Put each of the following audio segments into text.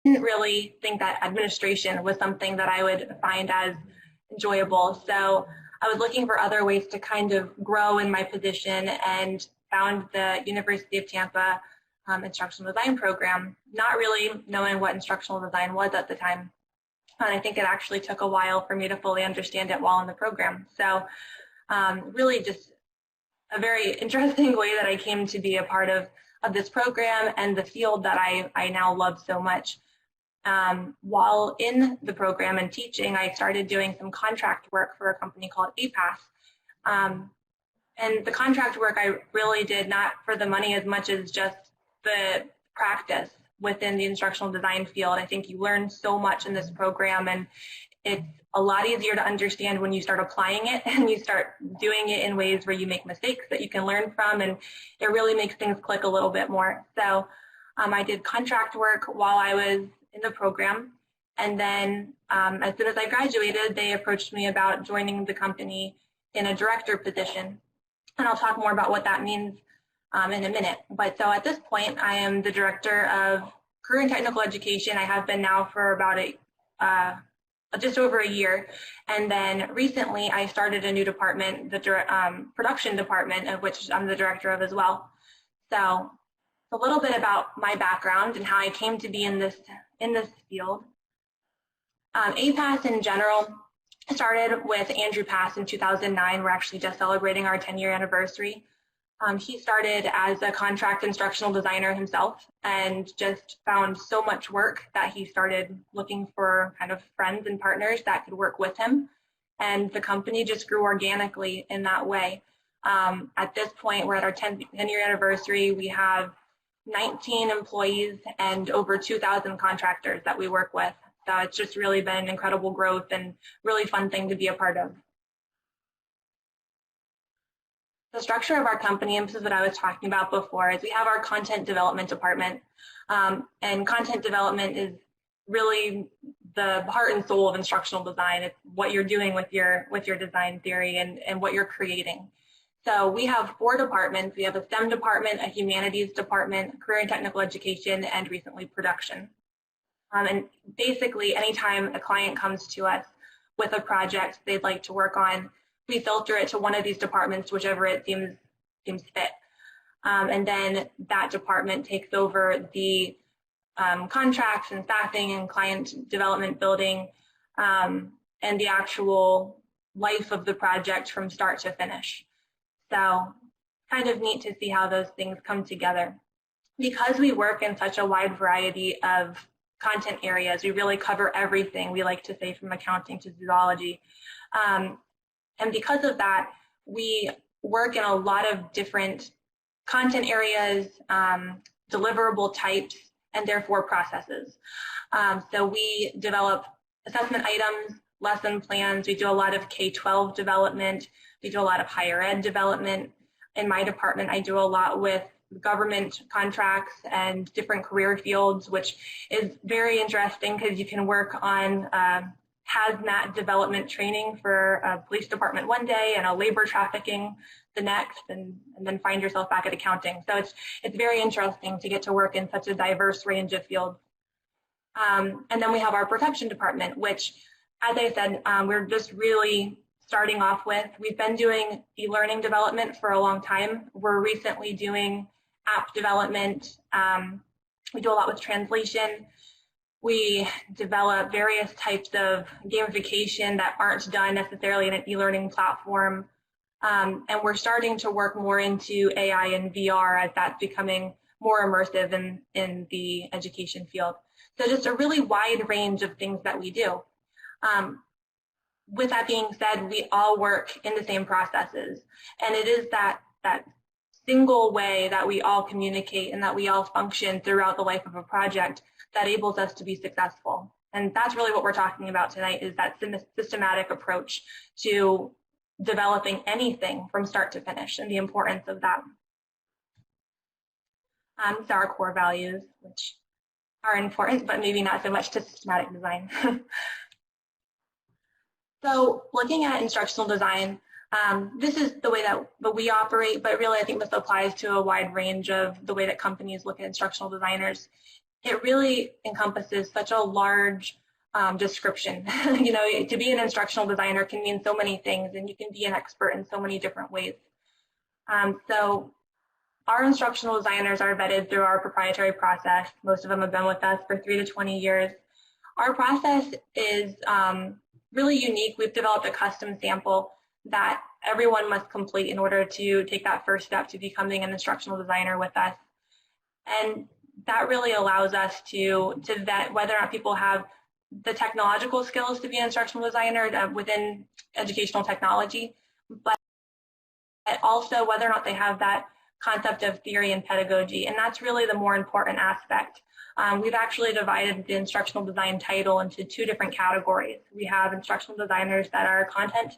didn't really think that administration was something that I would find as enjoyable. So I was looking for other ways to kind of grow in my position and found the University of Tampa instructional design program, not really knowing what instructional design was at the time. And I think it actually took a while for me to fully understand it while in the program. So really just a very interesting way that I came to be a part of this program and the field that I now love so much. While in the program and teaching, I started doing some contract work for a company called ADDIE. And the contract work I really did not for the money as much as just the practice within the instructional design field. I think you learn so much in this program, and it's a lot easier to understand when you start applying it and you start doing it in ways where you make mistakes that you can learn from, and it really makes things click a little bit more. So I did contract work while I was in the program, and then as soon as I graduated, they approached me about joining the company in a director position, and I'll talk more about what that means in a minute. But so at this point, I am the director of career and technical education. I have been now for about just over a year, and then recently I started a new department, the production department, of which I'm the director of as well. So a little bit about my background and how I came to be in this field. APAS in general started with Andrew Pass in 2009. We're actually just celebrating our 10-year anniversary. He started as a contract instructional designer himself and just found so much work that he started looking for kind of friends and partners that could work with him. And the company just grew organically in that way. At this point, we're at our 10-year anniversary. We have 19 employees and over 2,000 contractors that we work with. So it's just really been incredible growth and really fun thing to be a part of. The structure of our company, and this is what I was talking about before, is we have our content development department. And content development is really the heart and soul of instructional design. It's what you're doing with your design theory and what you're creating. So we have 4 departments. We have a STEM department, a humanities department, career and technical education, and recently production. And basically, anytime a client comes to us with a project they'd like to work on, we filter it to one of these departments, whichever it seems fit. And then that department takes over the contracts and staffing and client development building and the actual life of the project from start to finish. So kind of neat to see how those things come together. Because we work in such a wide variety of content areas, we really cover everything, we like to say, from accounting to zoology. And because of that, we work in a lot of different content areas, deliverable types, and therefore processes. So we develop assessment items, lesson plans. We do a lot of K-12 development. We do a lot of higher ed development. In my department, I do a lot with government contracts and different career fields, which is very interesting because you can work on hazmat development training for a police department one day and a labor trafficking the next, and then find yourself back at accounting. So it's very interesting to get to work in such a diverse range of fields. And then we have our production department, which, as I said, we're just really starting off with. We've been doing e-learning development for a long time. We're recently doing app development. We do a lot with translation. We develop various types of gamification that aren't done necessarily in an e-learning platform. And we're starting to work more into AI and VR as that's becoming more immersive in the education field. So just a really wide range of things that we do. With that being said, we all work in the same processes. And it is that single way that we all communicate and that we all function throughout the life of a project that enables us to be successful. And that's really what we're talking about tonight, is that systematic approach to developing anything from start to finish and the importance of that. So our core values, which are important, but maybe not so much to systematic design. So looking at instructional design, this is the way that we operate, but really I think this applies to a wide range of the way that companies look at instructional designers. it really encompasses such a large description. You know, to be an instructional designer can mean so many things, and you can be an expert in so many different ways. So our instructional designers are vetted through our proprietary process. Most of them have been with us for 3 to 20 years. Our process is really unique. We've developed a custom sample that everyone must complete in order to take that first step to becoming an instructional designer with us. And that really allows us to vet whether or not people have the technological skills to be an instructional designer within educational technology, but also whether or not they have that concept of theory and pedagogy. And that's really the more important aspect. We've actually divided the instructional design title into 2 different categories. We have instructional designers that are content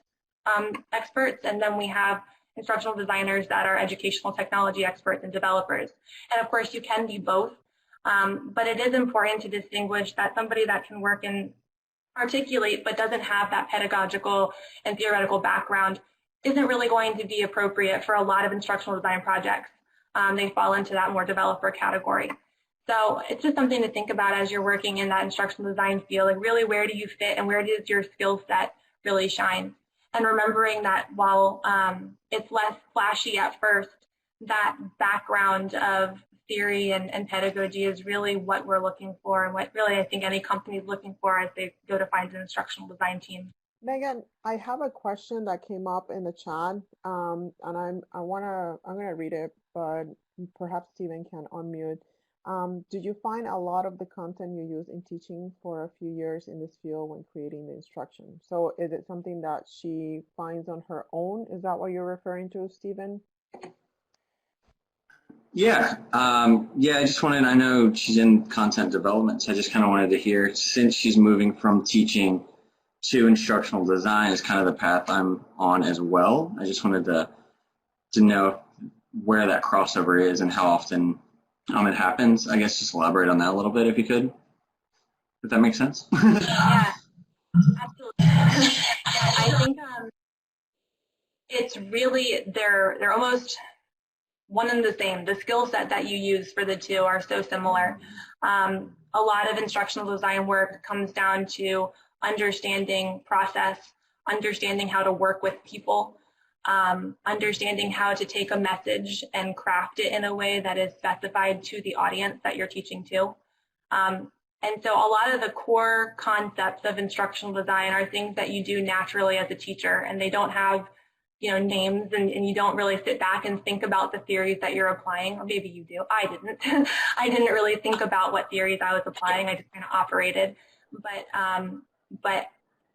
experts, and then we have instructional designers that are educational technology experts and developers. And of course, you can be both, but it is important to distinguish that somebody that can work and articulate but doesn't have that pedagogical and theoretical background isn't really going to be appropriate for a lot of instructional design projects. They fall into that more developer category. So it's just something to think about as you're working in that instructional design field, and really where do you fit and where does your skill set really shine? And remembering that while it's less flashy at first, that background of theory and pedagogy is really what we're looking for, and what really I think any company is looking for as they go to find an instructional design team. Megan, I have a question that came up in the chat, and I'm gonna read it, but perhaps Stephen can unmute. Did you find a lot of the content you use in teaching for a few years in this field when creating the instruction? So is it something that she finds on her own? Is that what you're referring to, Stephen? Yeah, yeah, I just wanted, I know she's in content development, so I just kind of wanted to hear, since she's moving from teaching to instructional design is kind of the path I'm on as well. I just wanted to know where that crossover is and how often it happens. I guess just elaborate on that a little bit if you could, if that makes sense. Yeah, absolutely. I think it's really, they're almost one and the same. The skill set that you use for the 2 are so similar. A lot of instructional design work comes down to understanding process, understanding how to work with people, understanding how to take a message and craft it in a way that is specified to the audience that you're teaching to. And so a lot of the core concepts of instructional design are things that you do naturally as a teacher, and they don't have, you know, names, and you don't really sit back and think about the theories that you're applying, or maybe you do. I didn't. I didn't really think about what theories I was applying. I just kind of operated. But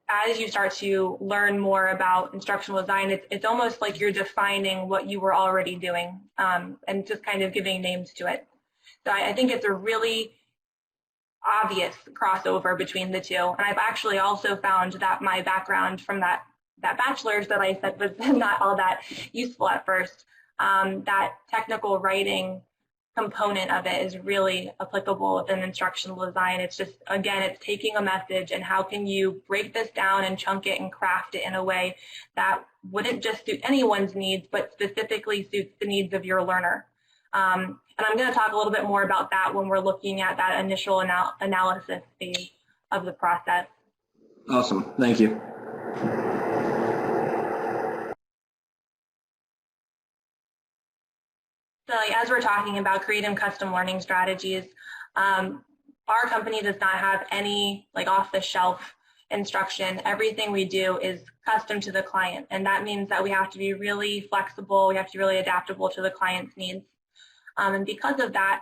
as you start to learn more about instructional design, it's almost like you're defining what you were already doing, and just kind of giving names to it. So I think it's a really obvious crossover between the 2. And I've actually also found that my background from that bachelor's that I said was not all that useful at first, that technical writing component of it is really applicable within instructional design. It's just, again, it's taking a message and how can you break this down and chunk it and craft it in a way that wouldn't just suit anyone's needs, but specifically suits the needs of your learner. And I'm going to talk a little bit more about that when we're looking at that initial analysis phase of the process. Awesome, thank you. So as we're talking about creating custom learning strategies, our company does not have any off-the-shelf instruction. Everything we do is custom to the client, and that means that we have to be really flexible. We have to be really adaptable to the client's needs. And because of that,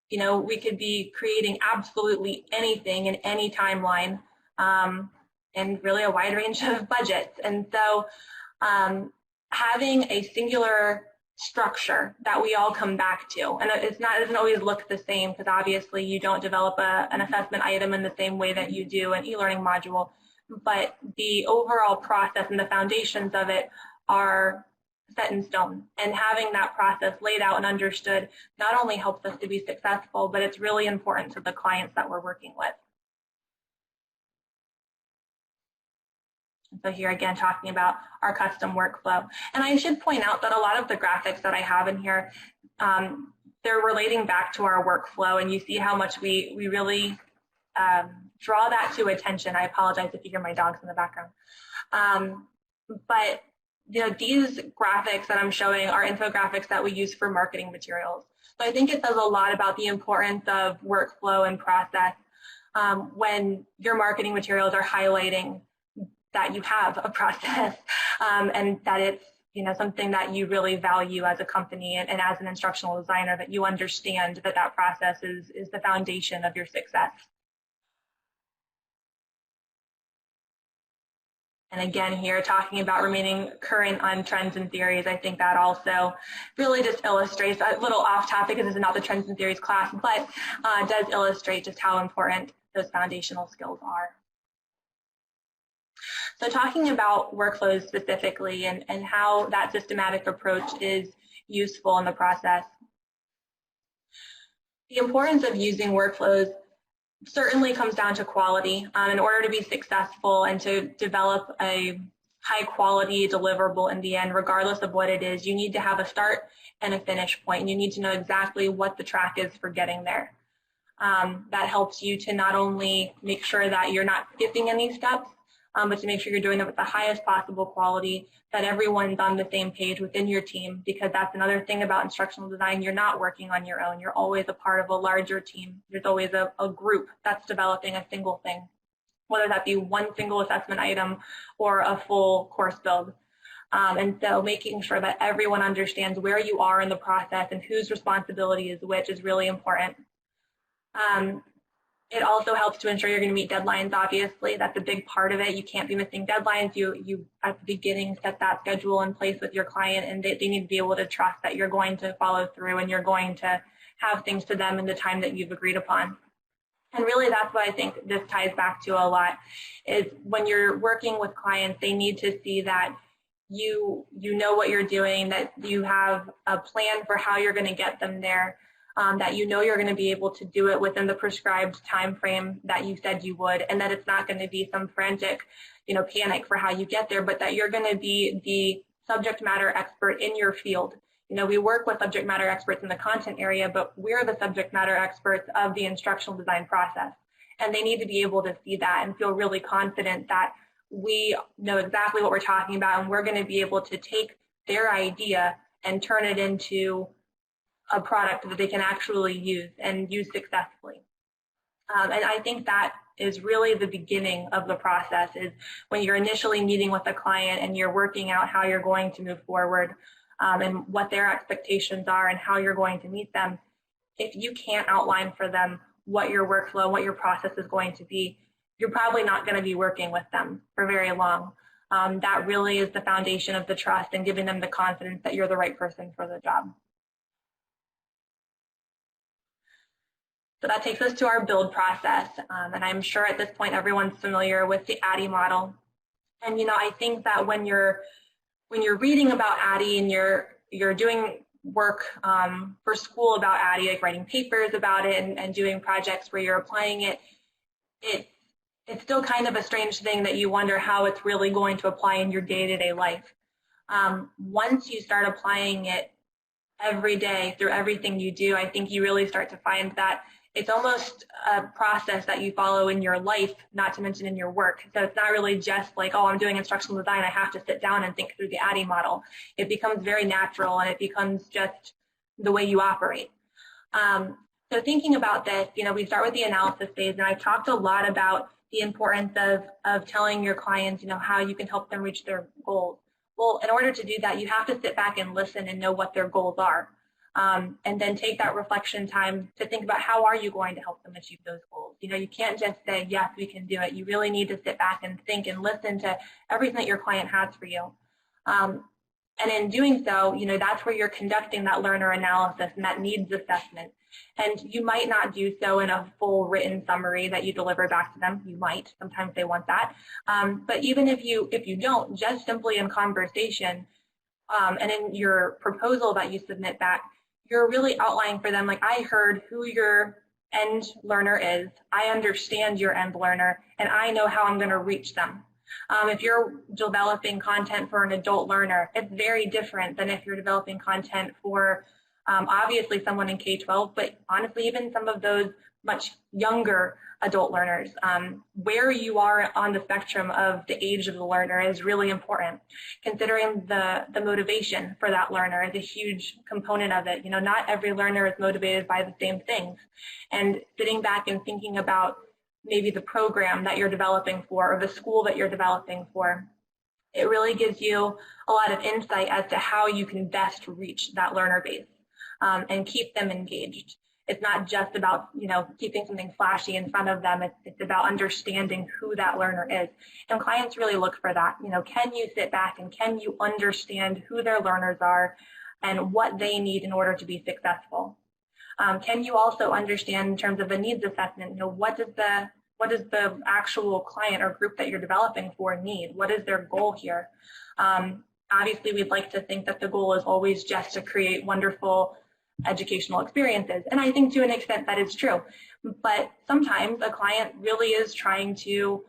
you know, we could be creating absolutely anything in any timeline, and really a wide range of budgets. And so having a singular structure that we all come back to, and it doesn't always look the same, because obviously you don't develop an assessment item in the same way that you do an e-learning module, but the overall process and the foundations of it are set in stone. And having that process laid out and understood not only helps us to be successful, but it's really important to the clients that we're working with. So here again, talking about our custom workflow. And I should point out that a lot of the graphics that I have in here, they're relating back to our workflow, and you see how much we really draw that to attention. I apologize if you hear my dogs in the background. But these graphics that I'm showing are infographics that we use for marketing materials. So I think it says a lot about the importance of workflow and process when your marketing materials are highlighting that you have a process and that it's something that you really value as a company and as an instructional designer, that you understand that that process is the foundation of your success. And again, here talking about remaining current on trends and theories, I think that also really just illustrates, a little off topic because this is not the trends and theories class, but does illustrate just how important those foundational skills are. So talking about workflows specifically and how that systematic approach is useful in the process. The importance of using workflows certainly comes down to quality. In order to be successful and to develop a high quality deliverable in the end, regardless of what it is, you need to have a start and a finish point, and you need to know exactly what the track is for getting there. That helps you to not only make sure that you're not skipping any steps, but to make sure you're doing them with the highest possible quality, that everyone's on the same page within your team, because that's another thing about instructional design. You're not working on your own. You're always a part of a larger team. There's always a group that's developing a single thing, whether that be one single assessment item or a full course build. And so making sure that everyone understands where you are in the process and whose responsibility is which is really important. It also helps to ensure you're going to meet deadlines, obviously. That's a big part of it. You can't be missing deadlines. You at the beginning, set that schedule in place with your client, and they need to be able to trust that you're going to follow through and you're going to have things to them in the time that you've agreed upon. And really, that's what I think this ties back to a lot, is when you're working with clients, they need to see that you know what you're doing, that you have a plan for how you're going to get them there, that you're going to be able to do it within the prescribed time frame that you said you would, and that it's not going to be some frantic, panic for how you get there, but that you're going to be the subject matter expert in your field. We work with subject matter experts in the content area, but we're the subject matter experts of the instructional design process, and they need to be able to see that and feel really confident that we know exactly what we're talking about, and we're going to be able to take their idea and turn it into a product that they can actually use and use successfully. And I think that is really the beginning of the process, is when you're initially meeting with a client and you're working out how you're going to move forward and what their expectations are and how you're going to meet them. If you can't outline for them what your workflow, what your process is going to be, you're probably not going to be working with them for very long. That really is the foundation of the trust and giving them the confidence that you're the right person for the job. So that takes us to our build process, and I'm sure at this point everyone's familiar with the ADDIE model. And I think that when you're reading about ADDIE and you're doing work for school about ADDIE, like writing papers about it and doing projects where you're applying it, it's still kind of a strange thing that you wonder how it's really going to apply in your day-to-day life. Once you start applying it every day through everything you do, I think you really start to find that it's almost a process that you follow in your life, not to mention in your work. So it's not really just like, oh, I'm doing instructional design, I have to sit down and think through the ADDIE model. It becomes very natural, and it becomes just the way you operate. So thinking about this, we start with the analysis phase, and I've talked a lot about the importance of telling your clients, how you can help them reach their goals. Well, in order to do that, you have to sit back and listen and know what their goals are. And then take that reflection time to think about how are you going to help them achieve those goals. You can't just say, yes, we can do it. You really need to sit back and think and listen to everything that your client has for you. And in doing so, that's where you're conducting that learner analysis and that needs assessment. And you might not do so in a full written summary that you deliver back to them. You might. Sometimes they want that. But even if you don't, just simply in conversation and in your proposal that you submit back, you're really outlining for them, like, I heard who your end learner is, I understand your end learner, and I know how I'm going to reach them. If you're developing content for an adult learner, it's very different than if you're developing content for Obviously someone in K-12, but honestly even some of those much younger adult learners. Where you are on the spectrum of the age of the learner is really important. Considering the motivation for that learner is a huge component of it. You know, not every learner is motivated by the same things. And sitting back and thinking about maybe the program that you're developing for or the school that you're developing for, it really gives you a lot of insight as to how you can best reach that learner base and keep them engaged. It's not just about, you know, keeping something flashy in front of them. It's about understanding who that learner is. And clients really look for that. You know, can you sit back and can you understand who their learners are and what they need in order to be successful? Can you also understand in terms of a needs assessment, you know, what does the actual client or group that you're developing for need? What is their goal here? Obviously, we'd like to think that the goal is always just to create wonderful educational experiences. And I think to an extent that is true. But sometimes a client really is trying to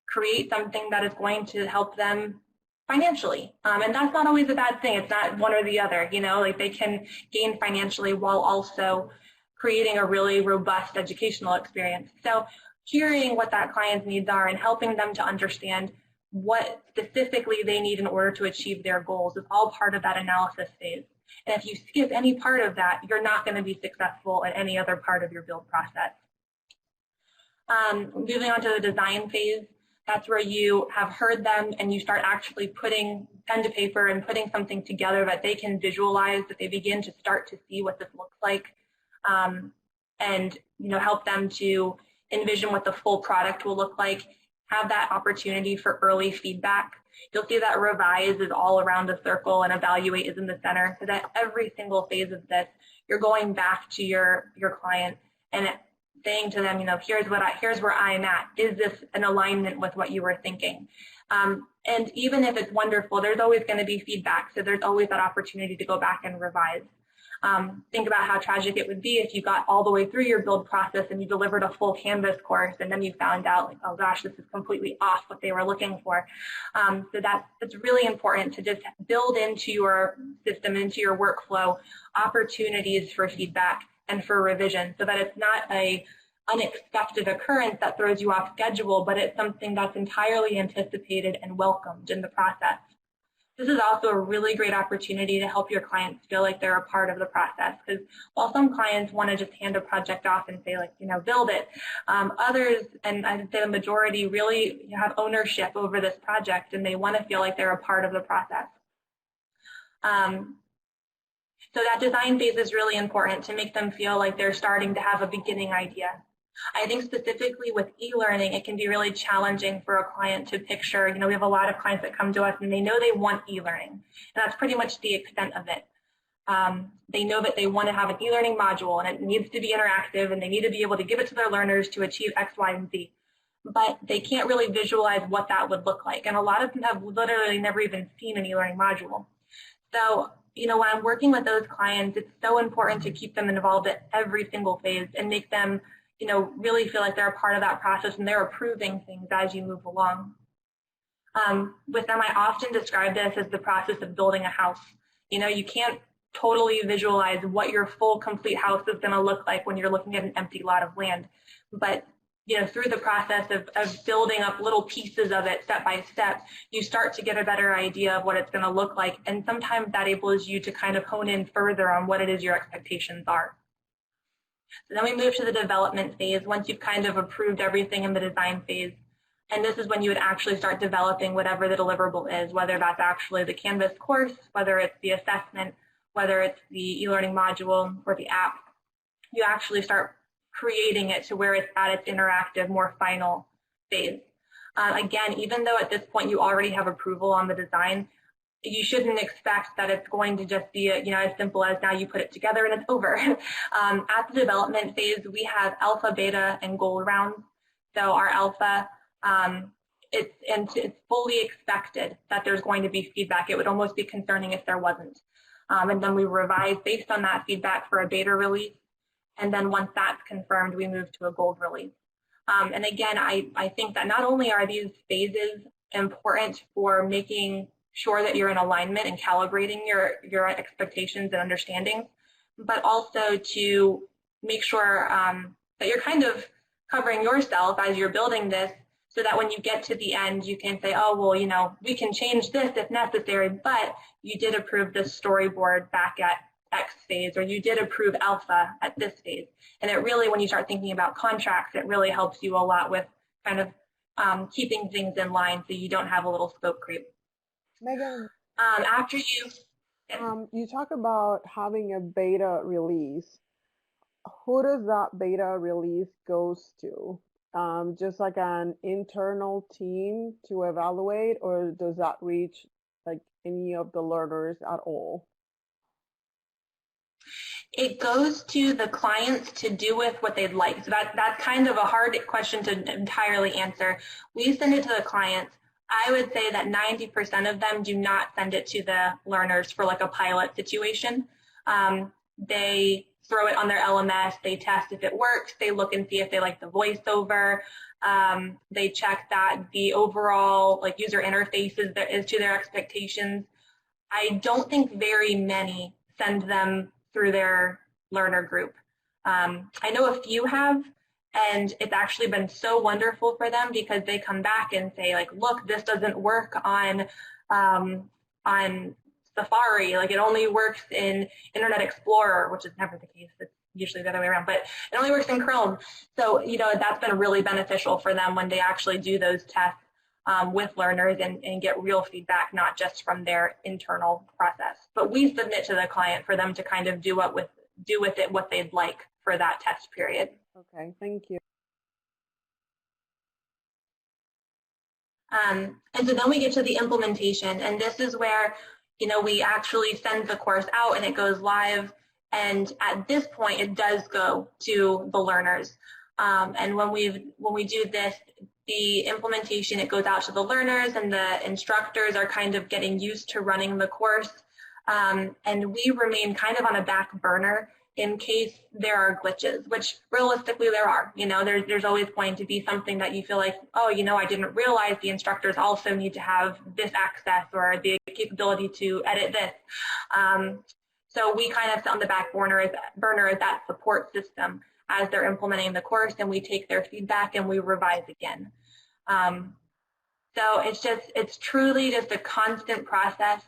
create something that is going to help them financially. And that's not always a bad thing. It's not one or the other, you know, like they can gain financially while also creating a really robust educational experience. So hearing what that client's needs are and helping them to understand what specifically they need in order to achieve their goals is all part of that analysis phase. And if you skip any part of that, you're not going to be successful in any other part of your build process. Moving on to the design phase, that's where you have heard them and you start actually putting pen to paper and putting something together that they can visualize, that they begin to start to see what this looks like, and you know, help them to envision what the full product will look like, have that opportunity for early feedback. You'll see that revise is all around the circle and evaluate is in the center, so that every single phase of this, you're going back to your client and saying to them, you know, here's where I'm at. Is this an alignment with what you were thinking? And even if it's wonderful, there's always going to be feedback, so there's always that opportunity to go back and revise. Think about how tragic it would be if you got all the way through your build process and you delivered a full Canvas course and then you found out, like, oh gosh, this is completely off what they were looking for. So that's really important to just build into your system, into your workflow, opportunities for feedback and for revision, so that it's not a unexpected occurrence that throws you off schedule, but it's something that's entirely anticipated and welcomed in the process. This is also a really great opportunity to help your clients feel like they're a part of the process, because while some clients want to just hand a project off and say, like, you know, build it, others, and I'd say the majority, really have ownership over this project and they want to feel like they're a part of the process. So that design phase is really important to make them feel like they're starting to have a beginning idea. I think specifically with e-learning, it can be really challenging for a client to picture. You know, we have a lot of clients that come to us and they know they want e-learning, and that's pretty much the extent of it. They know that they want to have an e-learning module and it needs to be interactive and they need to be able to give it to their learners to achieve X, Y, and Z. But they can't really visualize what that would look like. And a lot of them have literally never even seen an e-learning module. So, you know, when I'm working with those clients, it's so important to keep them involved at every single phase and make them, you know, really feel like they're a part of that process and they're approving things as you move along. With them, I often describe this as the process of building a house. You know, you can't totally visualize what your full, complete house is going to look like when you're looking at an empty lot of land. But, you know, through the process of building up little pieces of it step by step, you start to get a better idea of what it's going to look like. And sometimes that enables you to kind of hone in further on what it is your expectations are. So then we move to the development phase once you've kind of approved everything in the design phase. And this is when you would actually start developing whatever the deliverable is, whether that's actually the Canvas course, whether it's the assessment, whether it's the e-learning module or the app. You actually start creating it to where it's at its interactive, more final phase. Again, even though at this point you already have approval on the design, you shouldn't expect that it's going to just be, you know, as simple as now you put it together and it's over. At the development phase, we have alpha, beta, and gold rounds. So our alpha, it's fully expected that there's going to be feedback. It would almost be concerning if there wasn't. And then we revise based on that feedback for a beta release. And then once that's confirmed, we move to a gold release. And again, I think that not only are these phases important for making sure that you're in alignment and calibrating your expectations and understandings, but also to make sure that you're kind of covering yourself as you're building this, so that when you get to the end, you can say, oh, well, you know, we can change this if necessary, but you did approve this storyboard back at X phase, or you did approve alpha at this phase. And it really, when you start thinking about contracts, it really helps you a lot with kind of keeping things in line so you don't have a little scope creep. Megan, after you... you talk about having a beta release. Who does that beta release goes to? Just like an internal team to evaluate, or does that reach like any of the learners at all? It goes to the clients to do with what they'd like. So that's kind of a hard question to entirely answer. We send it to the clients. I would say that 90% of them do not send it to the learners for like a pilot situation. They throw it on their LMS, they test if it works, they look and see if they like the voiceover, they check that the overall like user interface is to their expectations. I don't think very many send them through their learner group. I know a few have, and it's actually been so wonderful for them because they come back and say like, look, this doesn't work on Safari, like it only works in Internet Explorer, which is never the case. It's usually the other way around, but it only works in Chrome. So, you know, that's been really beneficial for them when they actually do those tests with learners and get real feedback, not just from their internal process. But we submit to the client for them to kind of do with it what they'd like for that test period. Okay, thank you. And so then we get to the implementation, and this is where, you know, we actually send the course out and it goes live. And at this point, it does go to the learners. And when we do this, the implementation, it goes out to the learners, and the instructors are kind of getting used to running the course. And we remain kind of on a back burner in case there are glitches, which realistically there are. You know, there's always going to be something that you feel like, oh, you know, I didn't realize the instructors also need to have this access or the capability to edit this. So we kind of sit on the back burner as that support system as they're implementing the course, and we take their feedback and we revise again. So it's truly just a constant process.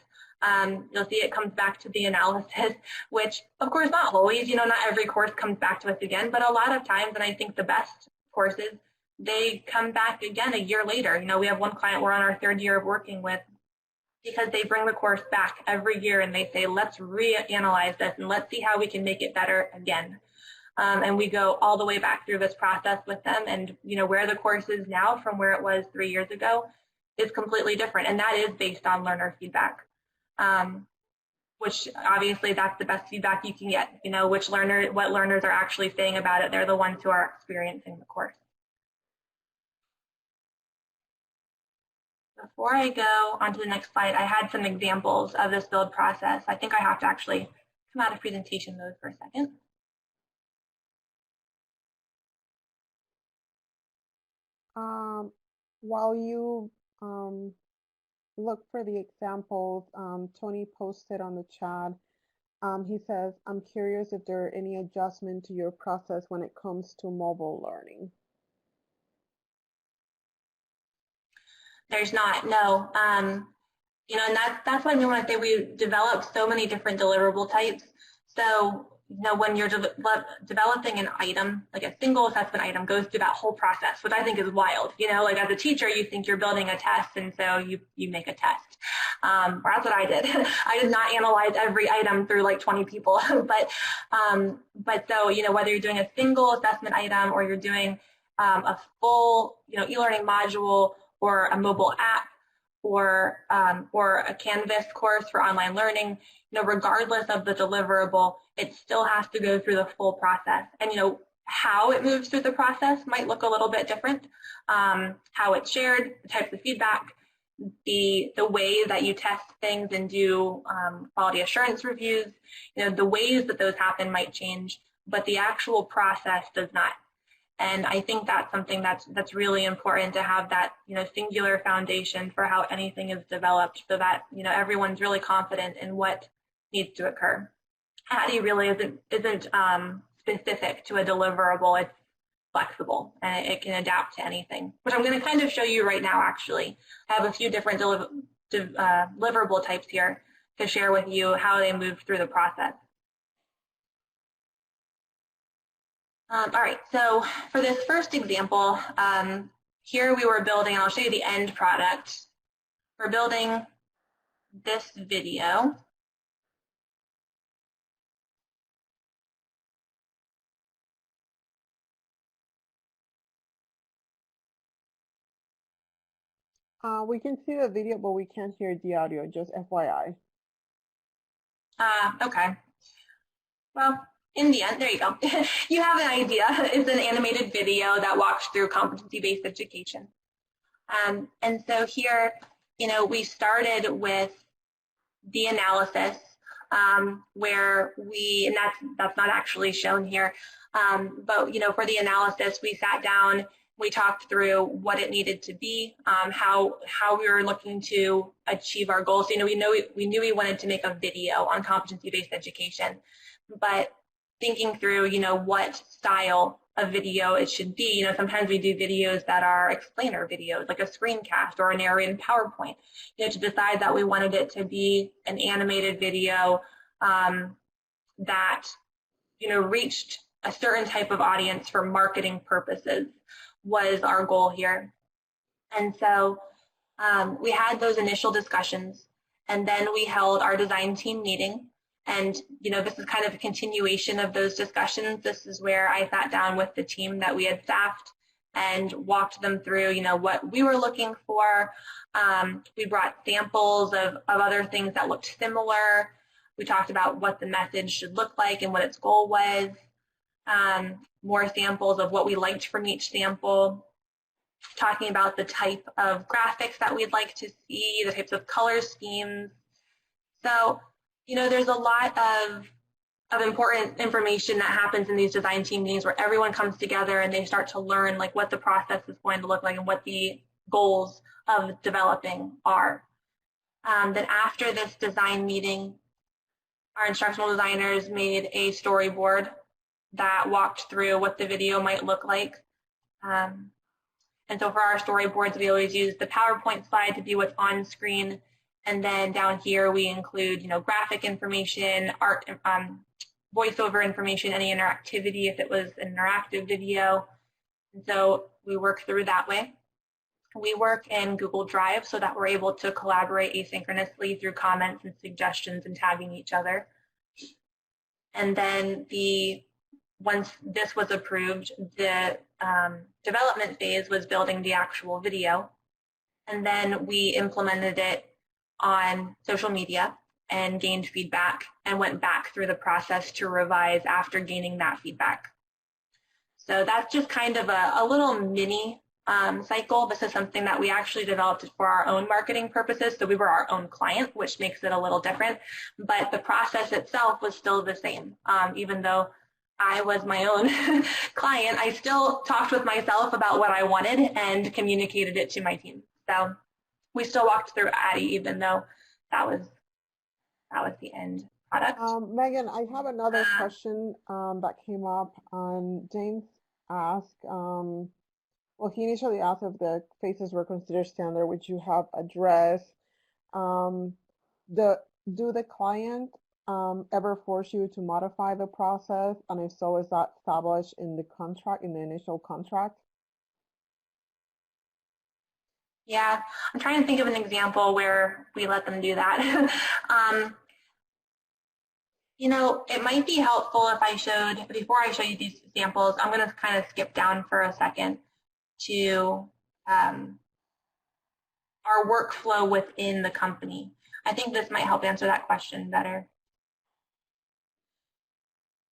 You'll see it comes back to the analysis, which of course not always, you know, not every course comes back to us again, but a lot of times, and I think the best courses, they come back again a year later. You know, we have one client we're on our 3rd year of working with, because they bring the course back every year and they say, let's reanalyze this and let's see how we can make it better again. And we go all the way back through this process with them, and you know, where the course is now from where it was 3 years ago is completely different, and that is based on learner feedback. Which obviously that's the best feedback you can get, you know, what learners are actually saying about it. They're the ones who are experiencing the course. Before I go on to the next slide, I had some examples of this build process. I think I have to actually come out of presentation mode for a second. While you look for the examples, Tony posted on the chat. He says, I'm curious if there are any adjustment to your process when it comes to mobile learning. There's not, no. You know, and that's what I mean when I say we developed so many different deliverable types. So, you know, when you're developing an item, like a single assessment item goes through that whole process, which I think is wild. You know, like as a teacher, you think you're building a test, and so you make a test. Or that's what I did. I did not analyze every item through like 20 people. But so, you know, whether you're doing a single assessment item or you're doing a full, you know, e-learning module or a mobile app or a Canvas course for online learning, you know, regardless of the deliverable, it still has to go through the full process. And, you know, how it moves through the process might look a little bit different. How it's shared, the types of feedback, the way that you test things and do quality assurance reviews, you know, the ways that those happen might change, but the actual process does not. And I think that's something that's really important, to have that, singular foundation for how anything is developed, so that, everyone's really confident in what needs to occur. ADDIE really isn't specific to a deliverable. It's flexible, and it can adapt to anything, which I'm going to kind of show you right now, actually. I have a few different deliverable types here to share with you how they move through the process. All right, so for this first example, here we were building, and I'll show you the end product. We're building this video. We can see the video, but we can't hear the audio, just FYI. Okay. Well, in the end, there you go. You have an idea. It's an animated video that walks through competency-based education. And so here, we started with the analysis, where and that's not actually shown here, but for the analysis, we sat down, we talked through what it needed to be, how we were looking to achieve our goals. We knew we wanted to make a video on competency-based education, but thinking through, what style of video it should be. Sometimes we do videos that are explainer videos, like a screencast or a narrated PowerPoint, to decide that we wanted it to be an animated video that, reached a certain type of audience for marketing purposes was our goal here. And so we had those initial discussions, and then we held our design team meeting. And, this is kind of a continuation of those discussions. This is where I sat down with the team that we had staffed and walked them through, what we were looking for. We brought samples of other things that looked similar. We talked about what the message should look like and what its goal was. More samples of what we liked from each sample. Talking about the type of graphics that we'd like to see, the types of color schemes. So, there's a lot of important information that happens in these design team meetings, where everyone comes together and they start to learn what the process is going to look like and what the goals of developing are. Then after this design meeting, our instructional designers made a storyboard that walked through what the video might look like. And so for our storyboards, we always use the PowerPoint slide to be what's on screen. And then down here, we include, graphic information, art, voiceover information, any interactivity if it was an interactive video. And so we work through that way. We work in Google Drive so that we're able to collaborate asynchronously through comments and suggestions and tagging each other. And then once this was approved, the development phase was building the actual video. And then we implemented it on social media and gained feedback and went back through the process to revise after gaining that feedback. So that's just kind of a little mini cycle. This is something that we actually developed for our own marketing purposes. So we were our own client, which makes it a little different, but the process itself was still the same. Even though I was my own client, I still talked with myself about what I wanted and communicated it to my team. So we still walked through ADDIE, even though that was the end product. Megan, I have another question that came up. James asked, well, he initially asked if the phases were considered standard, which you have addressed. Do the client ever force you to modify the process? And if so, is that established in the contract, in the initial contract? Yeah, I'm trying to think of an example where we let them do that. It might be helpful if I showed, before I show you these examples, I'm going to kind of skip down for a second to our workflow within the company. I think this might help answer that question better.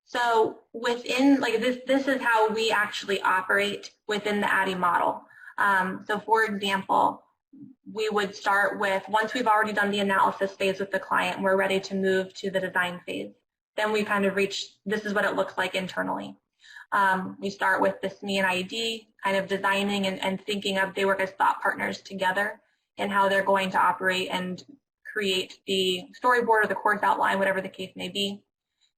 So within, this is how we actually operate within the ADDIE model. So for example, we would start with, once we've already done the analysis phase with the client, we're ready to move to the design phase. Then we kind of reach, this is what it looks like internally. We start with the SME and ID, kind of designing and thinking of, they work as thought partners together in how they're going to operate and create the storyboard or the course outline, whatever the case may be.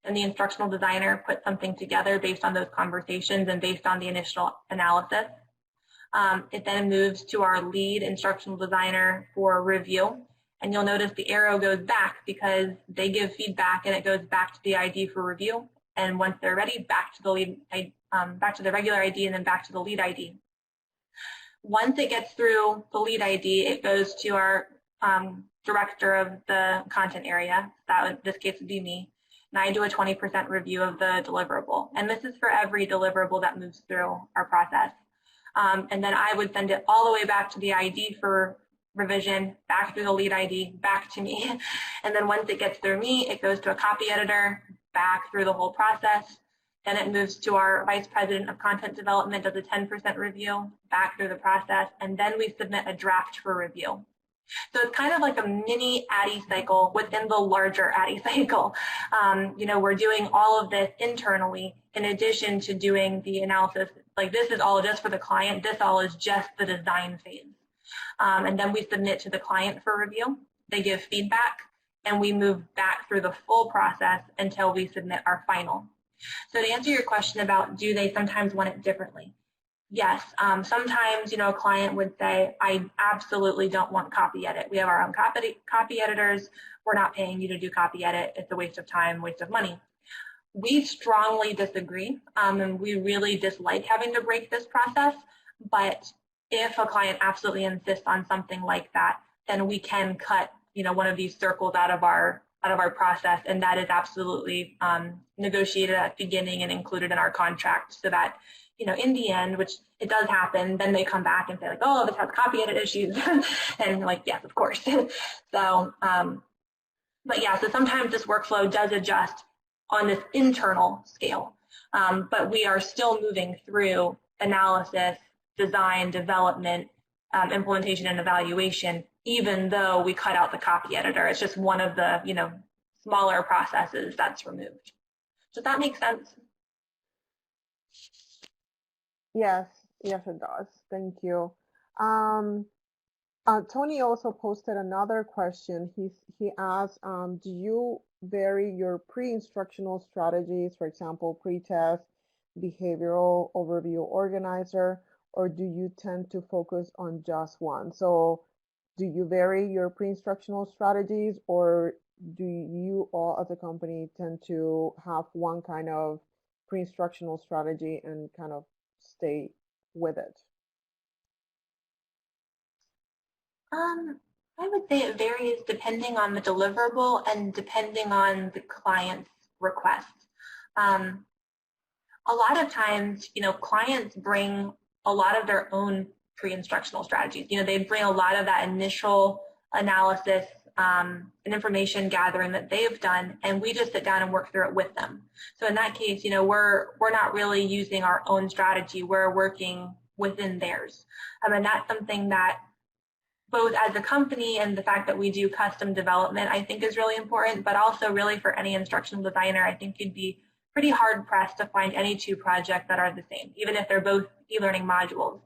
And the instructional designer puts something together based on those conversations and based on the initial analysis. It then moves to our lead instructional designer for review. And you'll notice the arrow goes back because they give feedback and it goes back to the ID for review. And once they're ready, back to the lead, back to the regular ID and then back to the lead ID. Once it gets through the lead ID, it goes to our director of the content area. That in this case would be me. And I do a 20% review of the deliverable. And this is for every deliverable that moves through our process. And then I would send it all the way back to the ID for revision, back through the lead ID, back to me. And then once it gets through me, it goes to a copy editor, back through the whole process. Then it moves to our vice president of content development, does a 10% review, back through the process, and then we submit a draft for review. So it's kind of like a mini ADDIE cycle within the larger ADDIE cycle. You know, we're doing all of this internally in addition to doing the analysis. Like, this is all just for the client. This all is just the design phase. And then we submit to the client for review. They give feedback, and we move back through the full process until we submit our final. So to answer your question about, do they sometimes want it differently? Yes, sometimes, you know, a client would say, I absolutely don't want copy edit. We have our own copy editors. We're not paying you to do copy edit. It's a waste of time, waste of money. We strongly disagree, and we really dislike having to break this process. But if a client absolutely insists on something like that, then we can cut, you know, one of these circles out of our process, and that is absolutely negotiated at the beginning and included in our contract, so that, you know, in the end, which it does happen, then they come back and say like, oh, this has copy edit issues, and like, yes, of course. So, but yeah, so sometimes this workflow does adjust on this internal scale, but we are still moving through analysis, design, development, implementation, and evaluation, even though we cut out the copy editor. It's just one of the, you know, smaller processes that's removed. Does that make sense? Yes, yes, it does. Thank you. Tony also posted another question. He asked, do you vary your pre-instructional strategies, for example, pre-test, behavioral overview organizer, or do you tend to focus on just one? So do you vary your pre-instructional strategies, or do you all as a company tend to have one kind of pre-instructional strategy and kind of stay with it? I would say it varies depending on the deliverable and depending on the client's request. A lot of times, you know, clients bring a lot of their own pre-instructional strategies. You know, they bring a lot of that initial analysis and information gathering that they've done, and we just sit down and work through it with them. So in that case, you know, we're not really using our own strategy. We're working within theirs. And that's something that both as a company and the fact that we do custom development, I think is really important, but also really for any instructional designer, I think you'd be pretty hard pressed to find any two projects that are the same, even if they're both e-learning modules.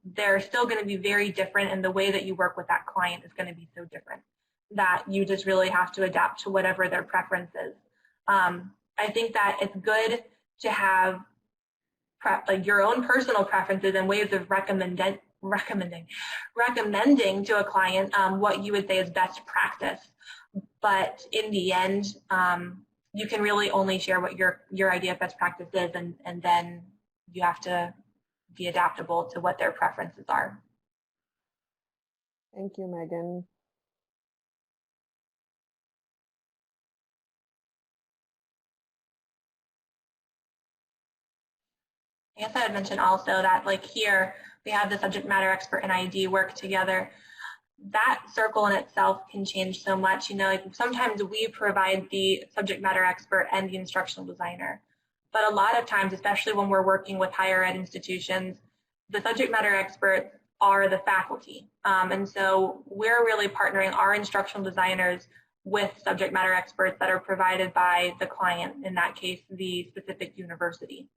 They're still going to be very different, and the way that you work with that client is going to be so different that you just really have to adapt to whatever their preference is. I think that it's good to have like your own personal preferences and ways of recommending to a client what you would say is best practice. But in the end, you can really only share what your idea of best practice is, and then you have to be adaptable to what their preferences are. Thank you, Megan. I guess I would mention also that, like, here we have the subject matter expert and ID work together. That circle in itself can change so much. You know, like sometimes we provide the subject matter expert and the instructional designer, but a lot of times, especially when we're working with higher ed institutions, the subject matter experts are the faculty. And so we're really partnering our instructional designers with subject matter experts that are provided by the client, in that case, the specific university.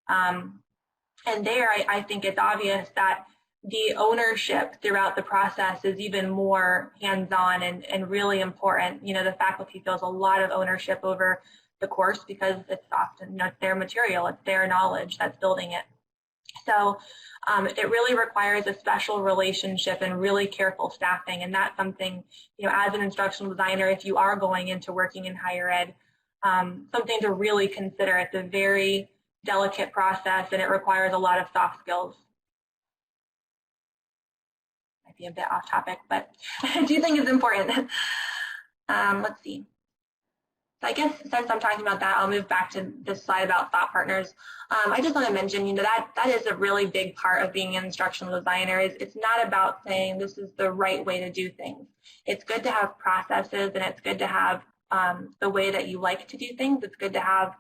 And there, I think it's obvious that the ownership throughout the process is even more hands-on and really important. You know, the faculty feels a lot of ownership over the course because it's often their material, it's their knowledge that's building it. So it really requires a special relationship and really careful staffing. And that's something, you know, as an instructional designer, if you are going into working in higher ed, something to really consider. It's a very delicate process and it requires a lot of soft skills. Might be a bit off topic, but I do think it's important. Let's see. So I guess since I'm talking about that, I'll move back to this slide about thought partners. I just want to mention, you know, that is a really big part of being an instructional designer. It's not about saying this is the right way to do things. It's good to have processes and it's good to have the way that you like to do things. It's good to have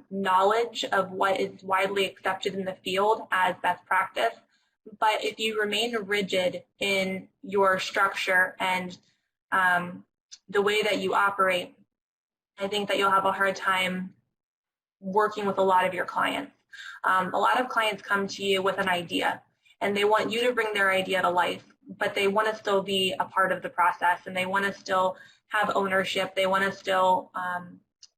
knowledge of what is widely accepted in the field as best practice. But if you remain rigid in your structure and the way that you operate, I think that you'll have a hard time working with a lot of your clients. A lot of clients come to you with an idea and they want you to bring their idea to life, but they want to still be a part of the process and they want to still have ownership. They want to still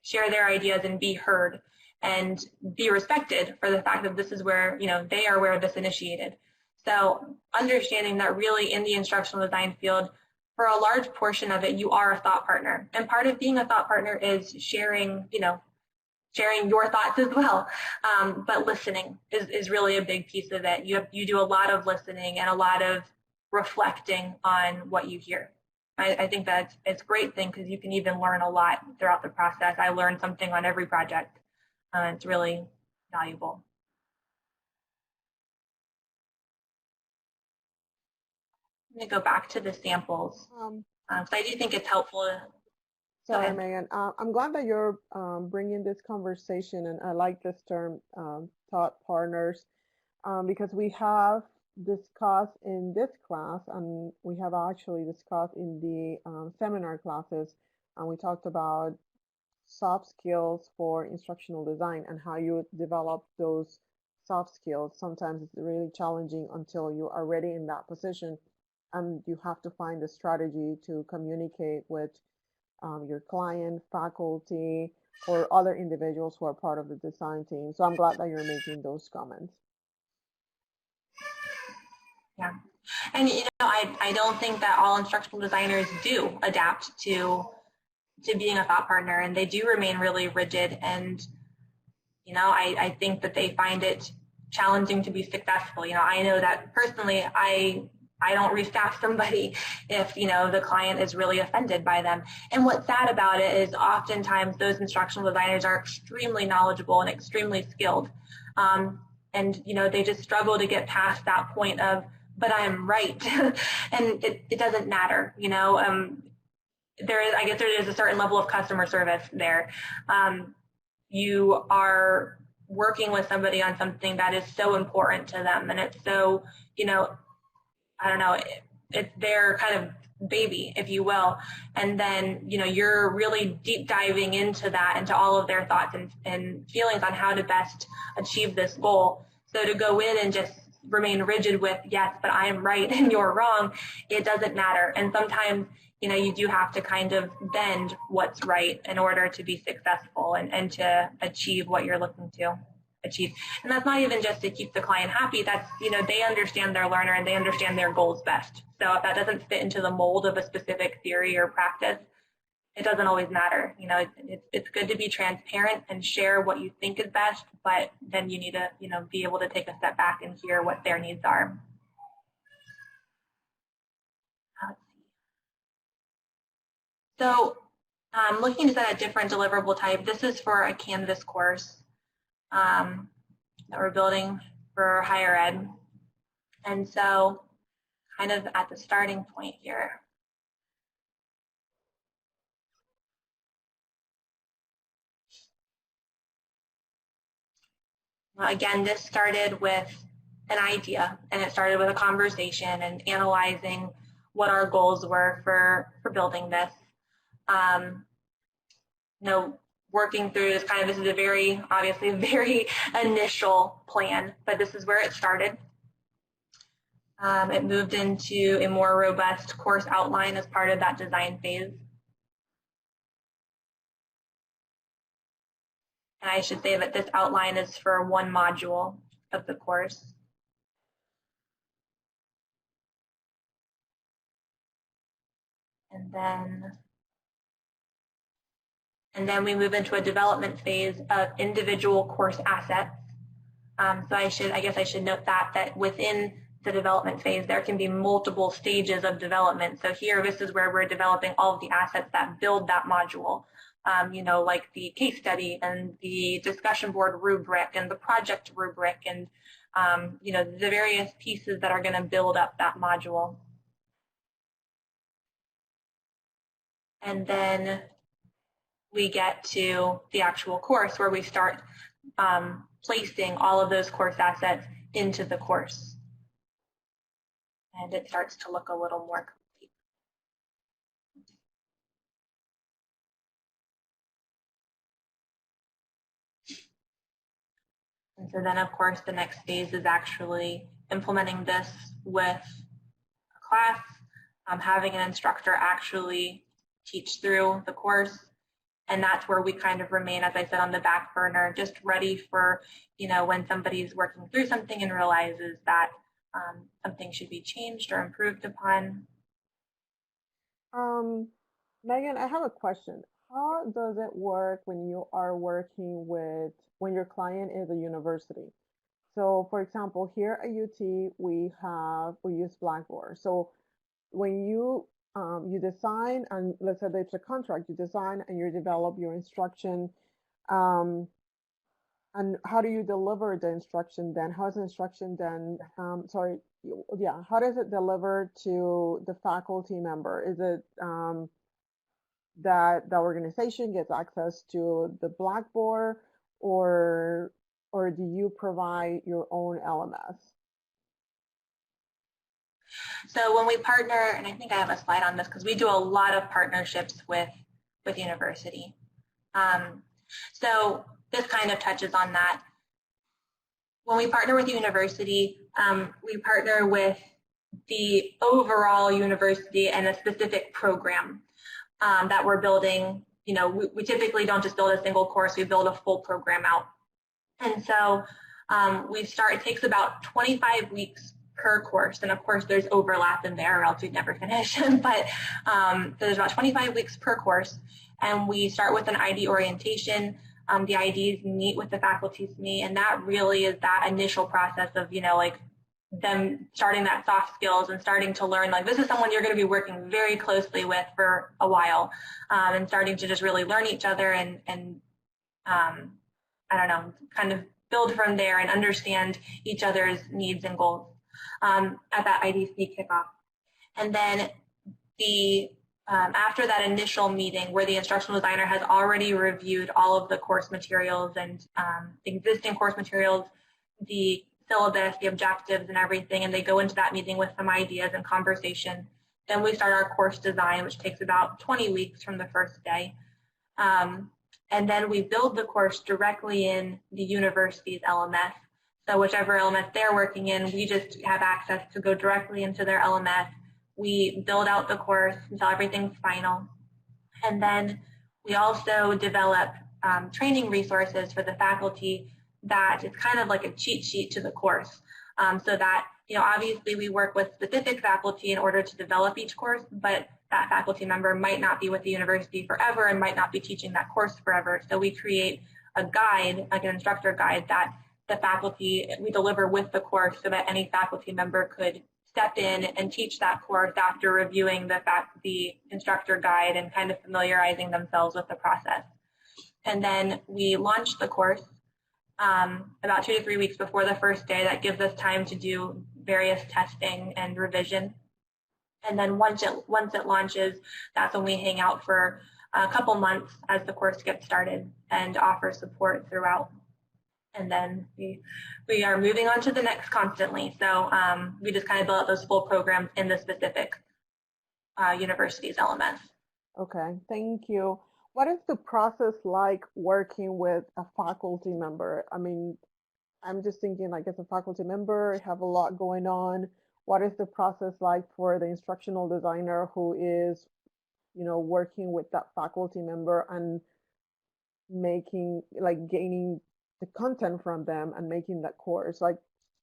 share their ideas and be heard and be respected for the fact that this is where, you know, they are where this initiated. So understanding that really in the instructional design field, for a large portion of it, you are a thought partner. And part of being a thought partner is sharing, you know, sharing your thoughts as well. But listening is really a big piece of it. You do a lot of listening and a lot of reflecting on what you hear. I think that it's a great thing because you can even learn a lot throughout the process. I learn something on every project. It's really valuable. I'm going to go back to the samples. So I do think it's helpful. Sorry, Meghan. I'm glad that you're bringing this conversation, and I like this term, thought partners, because we have discussed in this class, and we have actually discussed in the seminar classes, and we talked about soft skills for instructional design and how you develop those soft skills. Sometimes it's really challenging until you are already in that position. And you have to find a strategy to communicate with your client, faculty, or other individuals who are part of the design team. So I'm glad that you're making those comments. Yeah, and you know, I don't think that all instructional designers do adapt to being a thought partner, and they do remain really rigid. And you know, I think that they find it challenging to be successful. You know, I know that personally, I don't restaff somebody if, you know, the client is really offended by them. And what's sad about it is oftentimes those instructional designers are extremely knowledgeable and extremely skilled. And, you know, they just struggle to get past that point of, but I'm right. And it doesn't matter, you know. I guess there is a certain level of customer service there. You are working with somebody on something that is so important to them, and it's so, you know, I don't know, it's their kind of baby, if you will. And then, you know, you're really deep diving into that, into all of their thoughts and feelings on how to best achieve this goal. So to go in and just remain rigid with, yes, but I am right and you're wrong, it doesn't matter. And sometimes, you know, you do have to kind of bend what's right in order to be successful and to achieve what you're looking to achieve. And that's not even just to keep the client happy. That's, you know, they understand their learner and they understand their goals best. So if that doesn't fit into the mold of a specific theory or practice, it doesn't always matter. You know, it's good to be transparent and share what you think is best, but then you need to, you know, be able to take a step back and hear what their needs are. Let's see. So looking at a different deliverable type, this is for a Canvas course that we're building for higher ed. And so kind of at the starting point here. Again, this started with an idea, and it started with a conversation and analyzing what our goals were for building this. You know, working through this this is a very, obviously a very initial plan, but this is where it started. It moved into a more robust course outline as part of that design phase. And I should say that this outline is for one module of the course. And then we move into a development phase of individual course assets. So I guess I should note that within the development phase, there can be multiple stages of development. So here, this is where we're developing all of the assets that build that module. Like the case study and the discussion board rubric and the project rubric and, the various pieces that are going to build up that module. And then we get to the actual course where we start placing all of those course assets into the course. And it starts to look a little more complete. And so then, of course, the next phase is actually implementing this with a class, having an instructor actually teach through the course. And that's where we kind of remain, as I said, on the back burner, just ready for, when somebody's working through something and realizes that something should be changed or improved upon. Megan, I have a question. How does it work when you are working when your client is a university? So for example, here at UT, we use Blackboard. So when you design, and let's say there's a contract, you design and you develop your instruction, and how do you deliver the instruction then? How is the instruction then, how does it deliver to the faculty member? Is it that the organization gets access to the Blackboard, or do you provide your own LMS? So when we partner, and I think I have a slide on this because we do a lot of partnerships with university. So this kind of touches on that. When we partner with university, we partner with the overall university and a specific program that we're building. We typically don't just build a single course, we build a full program out. And so it takes about 25 weeks per course, and of course there's overlap in there or else we'd never finish. But so there's about 25 weeks per course, and we start with an ID orientation. The IDs meet with the faculty to me, and that really is that initial process of them starting that soft skills and starting to learn, this is someone you're going to be working very closely with for a while, and starting to just really learn each other and I don't know, kind of build from there and understand each other's needs and goals at that IDC kickoff. And then after that initial meeting where the instructional designer has already reviewed all of the course materials and existing course materials, the syllabus, the objectives and everything, and they go into that meeting with some ideas and conversation, then we start our course design, which takes about 20 weeks from the first day. And then we build the course directly in the university's LMS. So whichever LMS they're working in, we just have access to go directly into their LMS. We build out the course until everything's final. And then we also develop training resources for the faculty that is kind of like a cheat sheet to the course. So that, obviously we work with specific faculty in order to develop each course, but that faculty member might not be with the university forever and might not be teaching that course forever. So we create a guide, like an instructor guide, that the faculty, we deliver with the course so that any faculty member could step in and teach that course after reviewing the instructor guide and kind of familiarizing themselves with the process. And then we launch the course about 2 to 3 weeks before the first day. That gives us time to do various testing and revision. And then once it launches, that's when we hang out for a couple months as the course gets started and offer support throughout. And then we are moving on to the next constantly. So we just kind of build out those full programs in the specific university's LMS. Okay, thank you. What is the process like working with a faculty member? I mean, I'm just thinking like as a faculty member, have a lot going on. What is the process like for the instructional designer who is, working with that faculty member and making, like gaining the content from them and making that course? Like,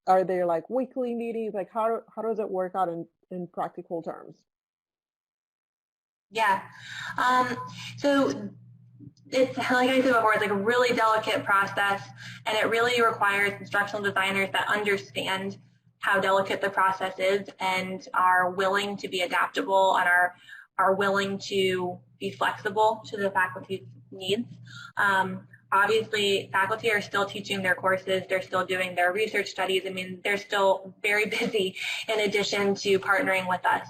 are there like weekly meetings? Like how does it work out in practical terms? Yeah. Um, so it's, like I said before, it's like a really delicate process, and it really requires instructional designers that understand how delicate the process is and are willing to be adaptable and are willing to be flexible to the faculty's needs. Obviously, faculty are still teaching their courses, they're still doing their research studies. I mean, they're still very busy in addition to partnering with us.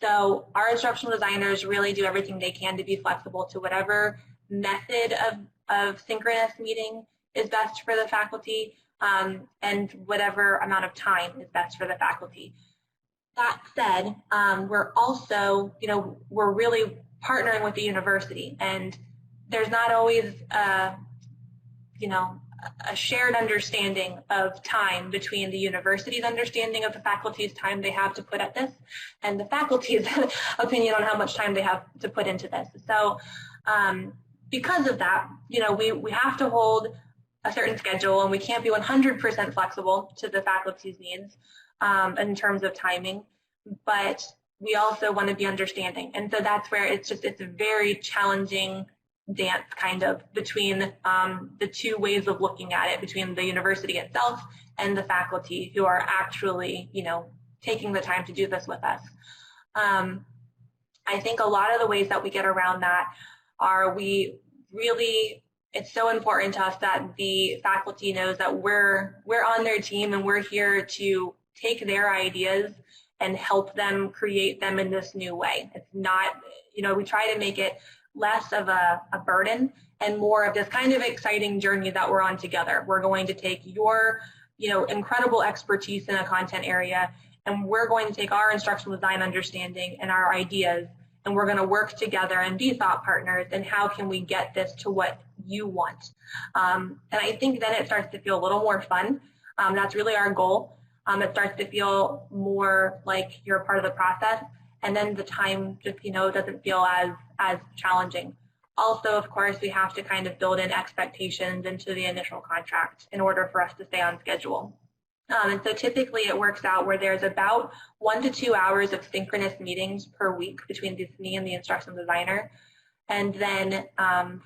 So our instructional designers really do everything they can to be flexible to whatever method of synchronous meeting is best for the faculty, and whatever amount of time is best for the faculty. That said, we're also, we're really partnering with the university, and there's not always, a shared understanding of time between the university's understanding of the faculty's time they have to put at this and the faculty's opinion on how much time they have to put into this. So because of that, we have to hold a certain schedule, and we can't be 100% flexible to the faculty's needs in terms of timing, but we also want to be understanding. And so that's where it's a very challenging dance kind of between the two ways of looking at it, between the university itself and the faculty who are actually, taking the time to do this with us. I think a lot of the ways that we get around that are it's so important to us that the faculty knows that we're on their team, and we're here to take their ideas and help them create them in this new way. It's not, we try to make it less of a burden and more of this kind of exciting journey that we're on together. We're going to take your, incredible expertise in a content area, and we're going to take our instructional design understanding and our ideas, and we're going to work together and be thought partners, and how can we get this to what you want. And I think then it starts to feel a little more fun. That's really our goal. It starts to feel more like you're a part of the process, and then the time just, doesn't feel as challenging. Also, of course, we have to kind of build in expectations into the initial contract in order for us to stay on schedule. And so typically it works out where there's about 1 to 2 hours of synchronous meetings per week between me and the instructional designer. And then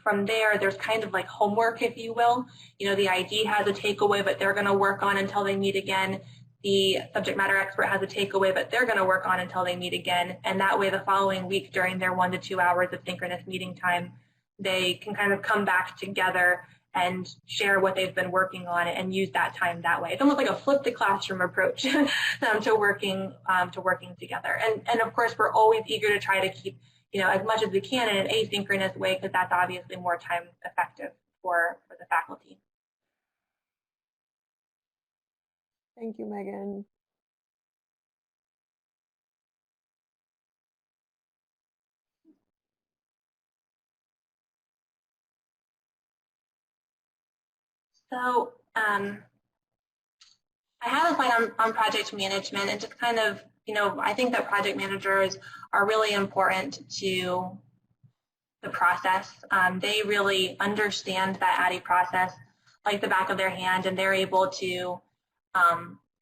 from there, there's kind of like homework, if you will. The ID has a takeaway, but they're going to work on until they meet again. The subject matter expert has a takeaway, but they're going to work on until they meet again. And that way, the following week, during their 1 to 2 hours of synchronous meeting time, they can kind of come back together and share what they've been working on and use that time that way. It's almost like a flip the classroom approach to working together. And of course, we're always eager to try to keep, as much as we can in an asynchronous way, because that's obviously more time effective for the faculty. Thank you, Megan. So I have a slide on project management, and just kind of, I think that project managers are really important to the process. They really understand that ADDIE process like the back of their hand, and they're able to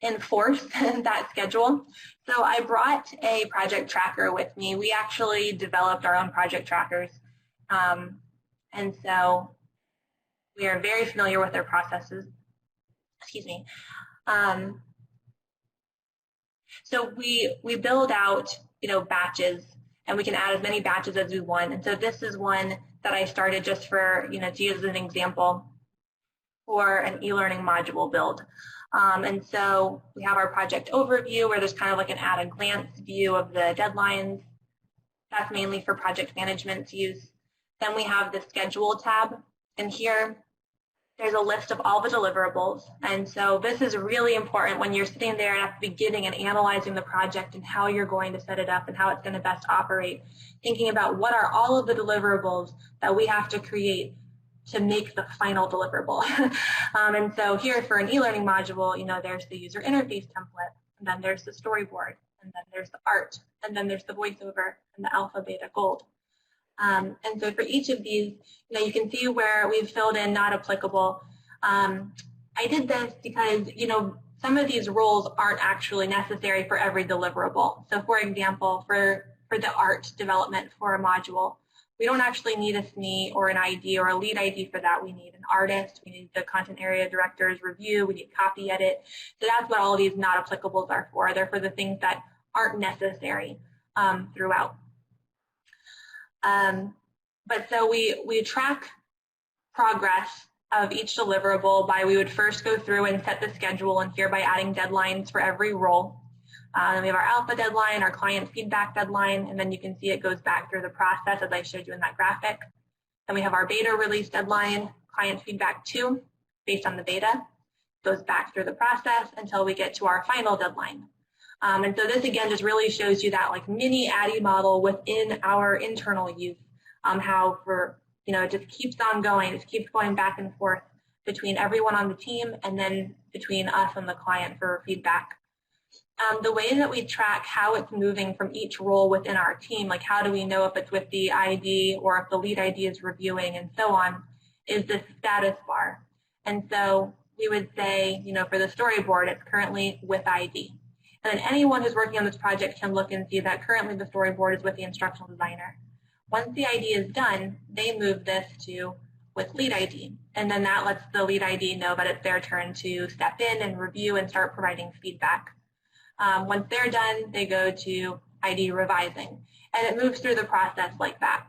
enforce that schedule. So I brought a project tracker with me. We actually developed our own project trackers. And so we are very familiar with their processes. Excuse me. So we build out, batches, and we can add as many batches as we want. And so this is one that I started just for, to use as an example for an e-learning module build. And so we have our project overview, where there's kind of like an at-a-glance view of the deadlines. That's mainly for project management's use. Then we have the schedule tab, and here there's a list of all the deliverables. And so this is really important when you're sitting there at the beginning and analyzing the project and how you're going to set it up and how it's going to best operate, thinking about what are all of the deliverables that we have to create to make the final deliverable. And so here for an e-learning module, there's the user interface template, and then there's the storyboard, and then there's the art, and then there's the voiceover and the alpha, beta, gold. And so for each of these, you can see where we've filled in not applicable. I did this because, some of these rules aren't actually necessary for every deliverable. So for example, for the art development for a module, we don't actually need a SME or an ID or a lead ID for that. We need an artist, we need the content area director's review, we need copy edit. So that's what all of these not applicables are for. They're for the things that aren't necessary throughout. But so we track progress of each deliverable by, we would first go through and set the schedule, and here by adding deadlines for every role. Then we have our alpha deadline, our client feedback deadline, and then you can see it goes back through the process as I showed you in that graphic. Then we have our beta release deadline, client feedback 2, based on the beta, goes back through the process until we get to our final deadline. And so this again just really shows you that like mini ADDIE model within our internal use, how it just keeps on going, it keeps going back and forth between everyone on the team and then between us and the client for feedback. The way that we track how it's moving from each role within our team, like how do we know if it's with the ID or if the lead ID is reviewing and so on, is this status bar. And so we would say, for the storyboard, it's currently with ID. And then anyone who's working on this project can look and see that currently the storyboard is with the instructional designer. Once the ID is done, they move this to with lead ID. And then that lets the lead ID know that it's their turn to step in and review and start providing feedback. Once they're done, they go to ID revising, and it moves through the process like that.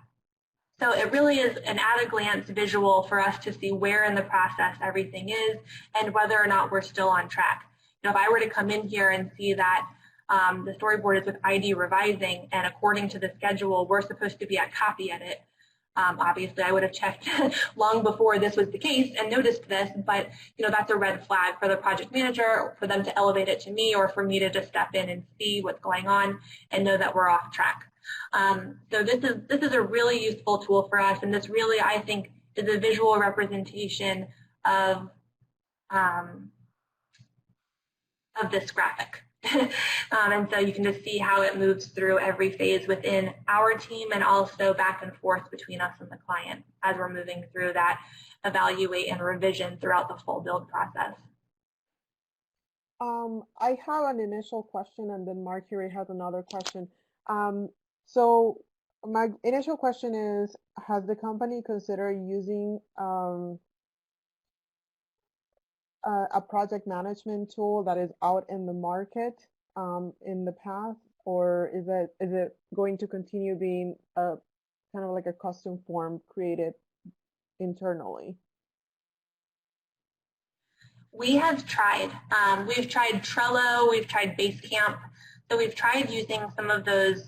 So it really is an at-a-glance visual for us to see where in the process everything is and whether or not we're still on track. If I were to come in here and see that the storyboard is with ID revising, and according to the schedule, we're supposed to be at copy edit, obviously I would have checked long before this was the case and noticed this, but that's a red flag for the project manager, for them to elevate it to me, or for me to just step in and see what's going on and know that we're off track. So this is a really useful tool for us, and this really, I think, is a visual representation of this graphic. And so you can just see how it moves through every phase within our team and also back and forth between us and the client as we're moving through that evaluate and revision throughout the full build process. I have an initial question, and then Mercury has another question. So my initial question is, has the company considered using a project management tool that is out in the market in the past, or is it going to continue being a kind of like a custom form created internally? We have tried. We've tried Trello, we've tried Basecamp, so we've tried using some of those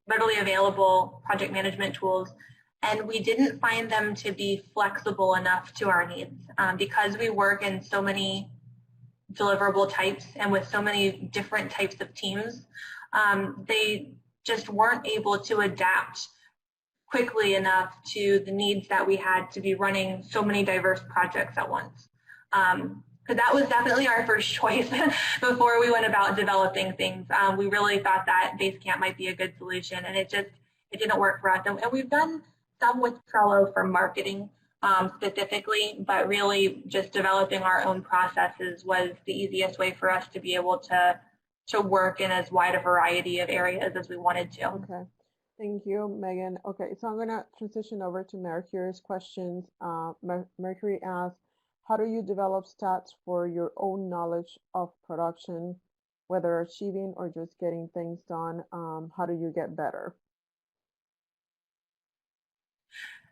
readily available project management tools, and we didn't find them to be flexible enough to our needs. Because we work in so many deliverable types and with so many different types of teams, they just weren't able to adapt quickly enough to the needs that we had to be running so many diverse projects at once. Because that was definitely our first choice before we went about developing things. We really thought that Basecamp might be a good solution, and it didn't work for us. And we've done some with Trello for marketing specifically, but really just developing our own processes was the easiest way for us to be able to work in as wide a variety of areas as we wanted to. Okay. Thank you, Megan. Okay, so I'm going to transition over to Mercury's questions. Mercury asks, how do you develop stats for your own knowledge of production, whether achieving or just getting things done? How do you get better?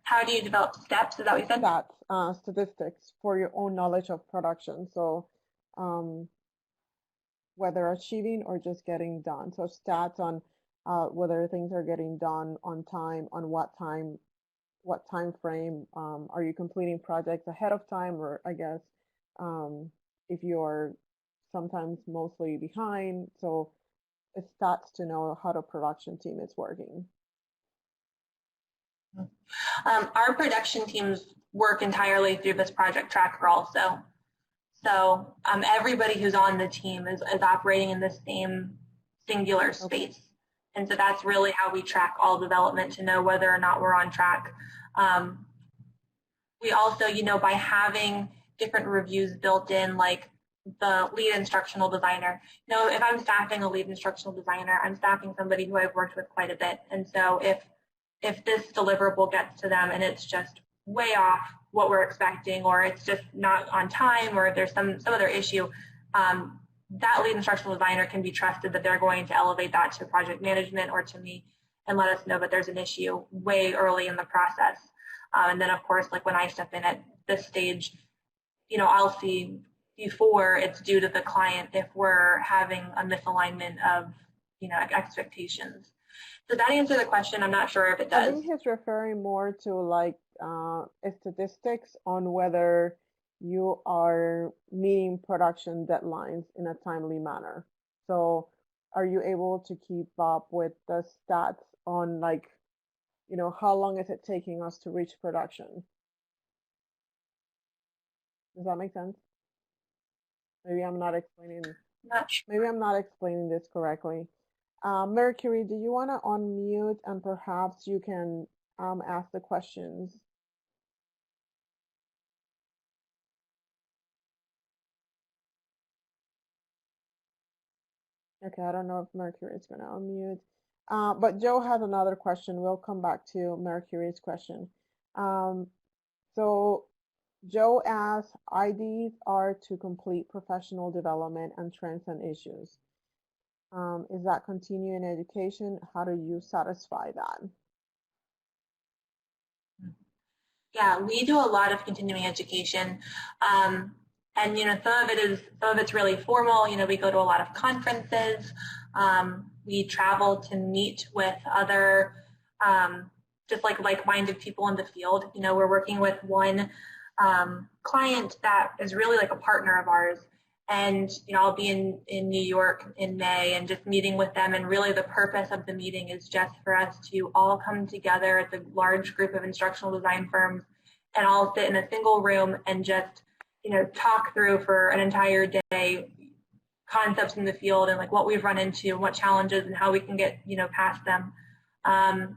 How do you develop steps? Is that what you said? Stats, statistics for your own knowledge of production. So whether achieving or just getting done. So stats on whether things are getting done on time, on what time what time frame are you completing projects ahead of time, or I guess if you're sometimes mostly behind. So it starts to know how the production team is working. Our production teams work entirely through this project tracker also. So everybody who's on the team is operating in the same singular space. Okay. And so that's really how we track all development to know whether or not we're on track. We also, by having different reviews built in, like the lead instructional designer, if I'm staffing a lead instructional designer, I'm staffing somebody who I've worked with quite a bit. And so if this deliverable gets to them and it's just way off what we're expecting, or it's just not on time, or if there's some other issue, that lead instructional designer can be trusted that they're going to elevate that to project management or to me and let us know that there's an issue way early in the process. And then, of course, like when I step in at this stage, I'll see before it's due to the client if we're having a misalignment of, expectations. Does that answer the question? I'm not sure if it does. I think he's referring more to like statistics on whether you are meeting production deadlines in a timely manner. So are you able to keep up with the stats on like, how long is it taking us to reach production? Does that make sense? Maybe I'm not explaining. Maybe I'm not explaining this correctly. Mercury, do you want to unmute and perhaps you can ask the questions? Okay, I don't know if Mercury is going to unmute. But Joe has another question. We'll come back to Mercury's question. So Joe asks, IDs are to complete professional development and transcend issues. Is that continuing education? How do you satisfy that? Yeah, we do a lot of continuing education. And some of it's really formal. We go to a lot of conferences. We travel to meet with other just like-minded people in the field. We're working with one client that is really like a partner of ours. And I'll be in New York in May and just meeting with them. And really the purpose of the meeting is just for us to all come together as a large group of instructional design firms and all sit in a single room and just talk through for an entire day concepts in the field and like what we've run into and what challenges and how we can get past them.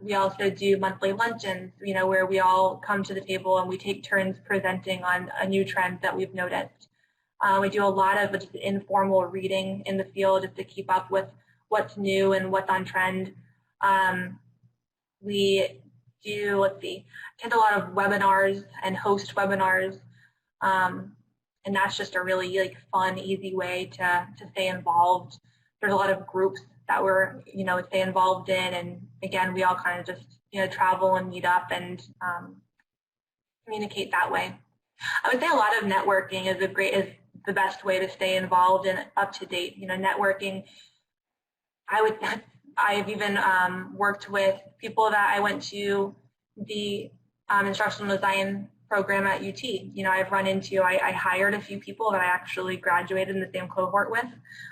We also do monthly luncheons, where we all come to the table and we take turns presenting on a new trend that we've noticed. We do a lot of just informal reading in the field just to keep up with what's new and what's on trend. We do, attend a lot of webinars and host webinars. And that's just a really fun, easy way to stay involved. There's a lot of groups that we're, stay involved in. And again, we all kind of just, travel and meet up and communicate that way. I would say a lot of networking is the best way to stay involved and up to date. Networking, I've even worked with people that I went to the instructional design program at UT. I've run into, I hired a few people that I actually graduated in the same cohort with,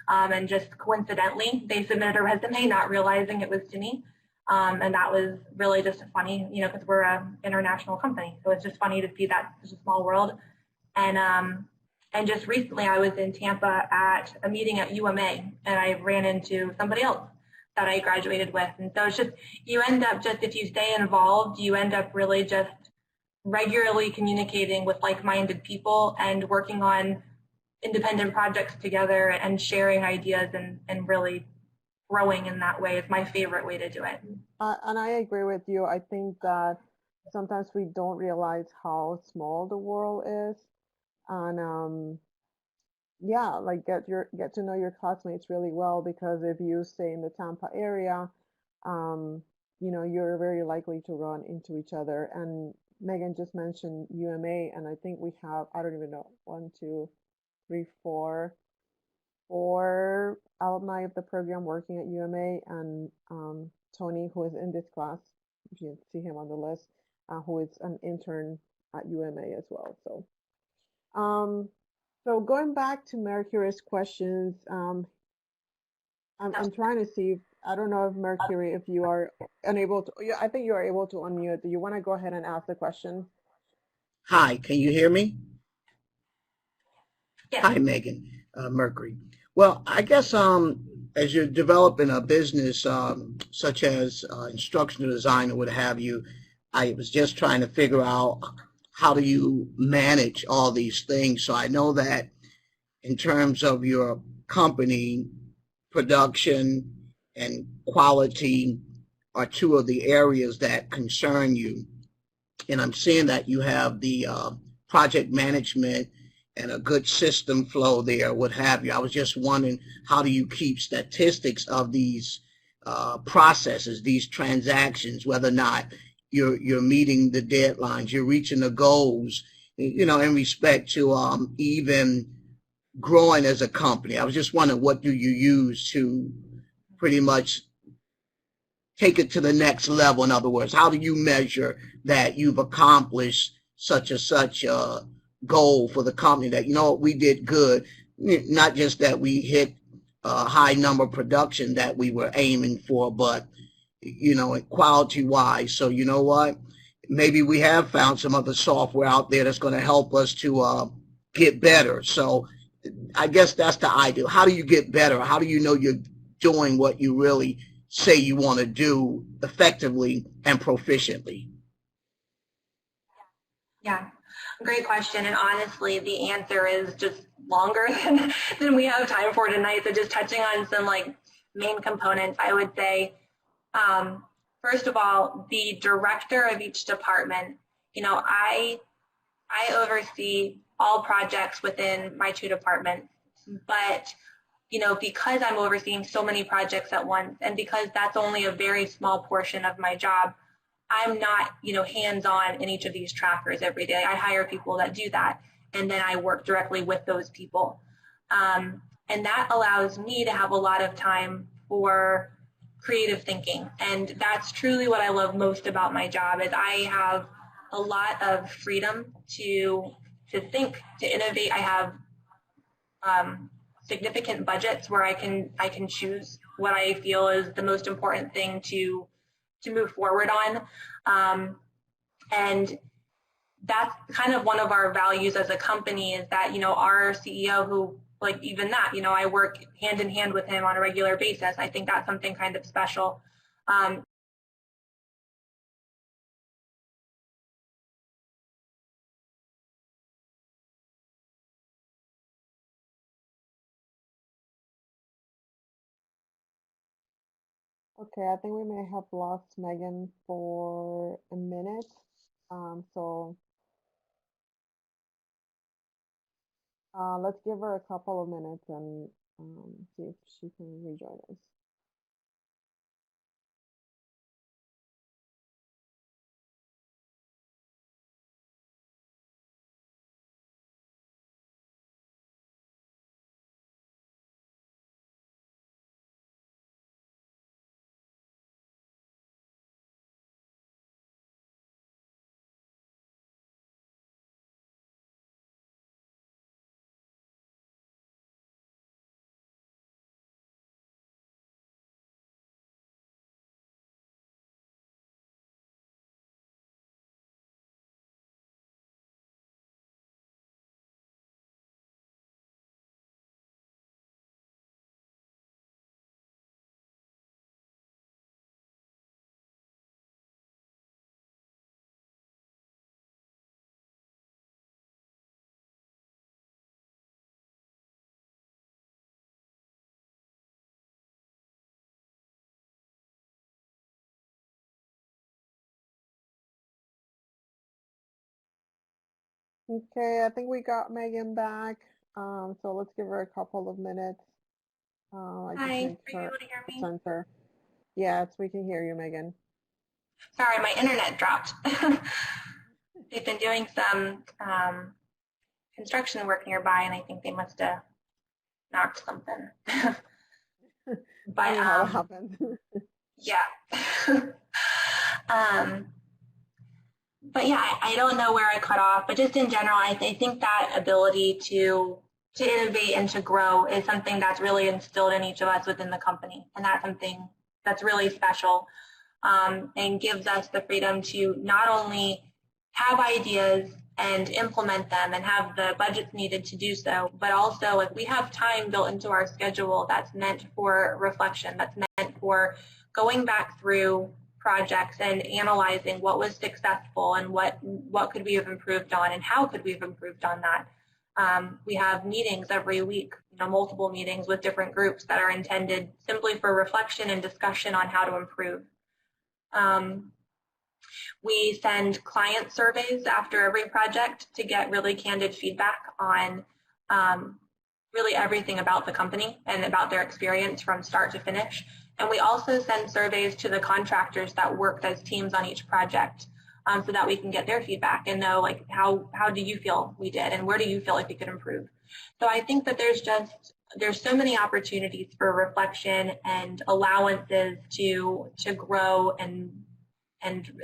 and just coincidentally, they submitted a resume not realizing it was to me. And that was really just funny, because we're an international company. So it's just funny to see that it's a small world. And just recently I was in Tampa at a meeting at UMA and I ran into somebody else that I graduated with. And so it's just, you end up just, if you stay involved, you end up really just regularly communicating with like-minded people and working on independent projects together and sharing ideas and really growing in that way is my favorite way to do it. And I agree with you. I think that sometimes we don't realize how small the world is. And yeah, like get to know your classmates really well, because if you stay in the Tampa area, you're very likely to run into each other. And Megan just mentioned UMA, and I think we have, I don't even know, 1, 2, 3, 4 alumni of the program working at UMA, and Tony, who is in this class, if you see him on the list, who is an intern at UMA as well. Um, so going back to Mercury's questions, I'm trying to see if, I don't know if Mercury, if you are unable to, I think you are able to unmute. Do you want to go ahead and ask the question? Hi, can you hear me? Yes. Hi, Megan, Mercury. Well, I guess as you're developing a business such as instructional design or what have you, I was just trying to figure out how do you manage all these things. So I know that in terms of your company, production and quality are two of the areas that concern you. And I'm seeing that you have the project management and a good system flow there, what have you. I was just wondering, how do you keep statistics of these processes, these transactions, whether or not you're meeting the deadlines, you're reaching the goals, you know, in respect to even growing as a company. I was just wondering, what do you use to pretty much take it to the next level? In other words, how do you measure that you've accomplished such a goal for the company, that, you know what, we did good, not just that we hit a high number of production that we were aiming for, but, you know, quality wise. So, you know what, maybe we have found some other software out there that's going to help us to get better. So I guess that's the ideal. How do you get better? How do you know you're doing what you really say you want to do effectively and proficiently? Yeah, great question. And honestly, the answer is just longer than we have time for tonight. So just touching on some like main components, I would say, first of all, the director of each department, you know, I oversee all projects within my two departments, but you know, because I'm overseeing so many projects at once, and because that's only a very small portion of my job, I'm not, you know, hands-on in each of these trackers every day. I hire people that do that, and then I work directly with those people. And that allows me to have a lot of time for creative thinking. And that's truly what I love most about my job, is I have a lot of freedom to think, to innovate. I have significant budgets where I can choose what I feel is the most important thing to move forward on. And that's kind of one of our values as a company, is that, you know, our CEO, who, like, even that, you know, I work hand in hand with him on a regular basis. I think that's something kind of special. Okay, I think we may have lost Megan for a minute. So let's give her a couple of minutes and see if she can rejoin us. Okay, I think we got Megan back. So let's give her a couple of minutes. I just Hi, make are you her able to hear me? center. Yes, we can hear you, Megan. Sorry, my internet dropped. They've been doing some construction work nearby, and I think they must have knocked something. But How that happened. yeah. But yeah, I don't know where I cut off, but just in general, I think that ability to innovate and to grow is something that's really instilled in each of us within the company. And that's something that's really special, and gives us the freedom to not only have ideas and implement them and have the budgets needed to do so, but also if we have time built into our schedule that's meant for reflection, that's meant for going back through projects and analyzing what was successful and what could we have improved on and how could we have improved on that. We have meetings every week, multiple meetings with different groups that are intended simply for reflection and discussion on how to improve. We send client surveys after every project to get really candid feedback on really everything about the company and about their experience from start to finish. And we also send surveys to the contractors that worked as teams on each project, so that we can get their feedback and know, like, how do you feel we did and where do you feel like we could improve. So I think that there's so many opportunities for reflection and allowances to grow and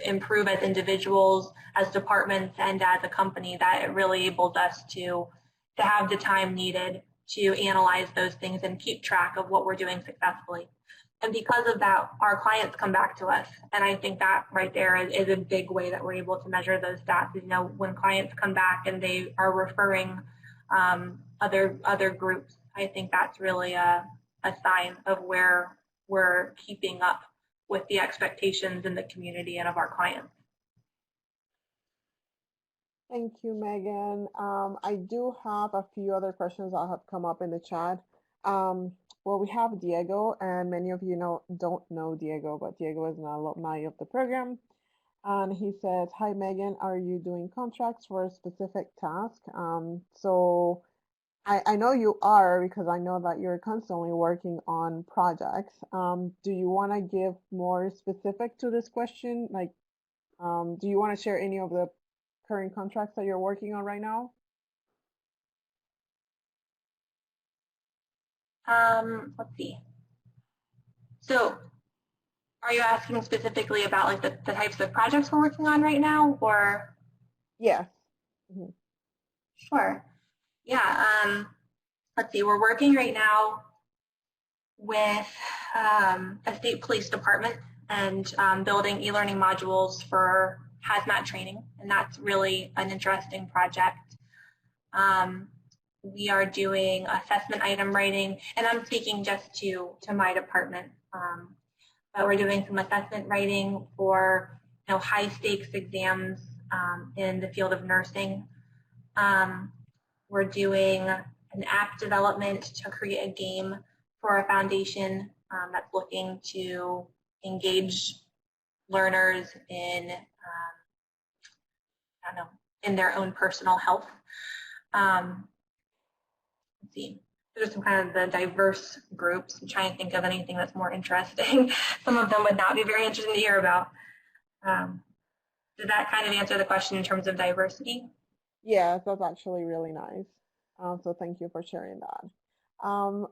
improve as individuals, as departments, and as a company, that it really enables us to have the time needed to analyze those things and keep track of what we're doing successfully. And because of that, our clients come back to us. And I think that right there is a big way that we're able to measure those stats. When clients come back and they are referring other groups, I think that's really a sign of where we're keeping up with the expectations in the community and of our clients. Thank you, Megan. I do have a few other questions that have come up in the chat. Well, we have Diego, and many of you don't know Diego, but Diego is an alumni of the program. And he says, hi, Megan, are you doing contracts for a specific task? So I know you are, because I know that you're constantly working on projects. Do you want to give more specific to this question? Like, do you want to share any of the current contracts that you're working on right now? Let's see. So are you asking specifically about like the types of projects we're working on right now, or? Yes. Mm-hmm. Sure. Yeah. Let's see. We're working right now with a state police department and building e-learning modules for hazmat training, and that's really an interesting project. We are doing assessment item writing, and I'm speaking just to my department. But we're doing some assessment writing for high stakes exams in the field of nursing. We're doing an app development to create a game for a foundation that's looking to engage learners in in their own personal health. Let's see. There's some kind of the diverse groups. I'm trying to think of anything that's more interesting. Some of them would not be very interesting to hear about. Does that kind of answer the question in terms of diversity? Yes, that's actually really nice. So thank you for sharing that.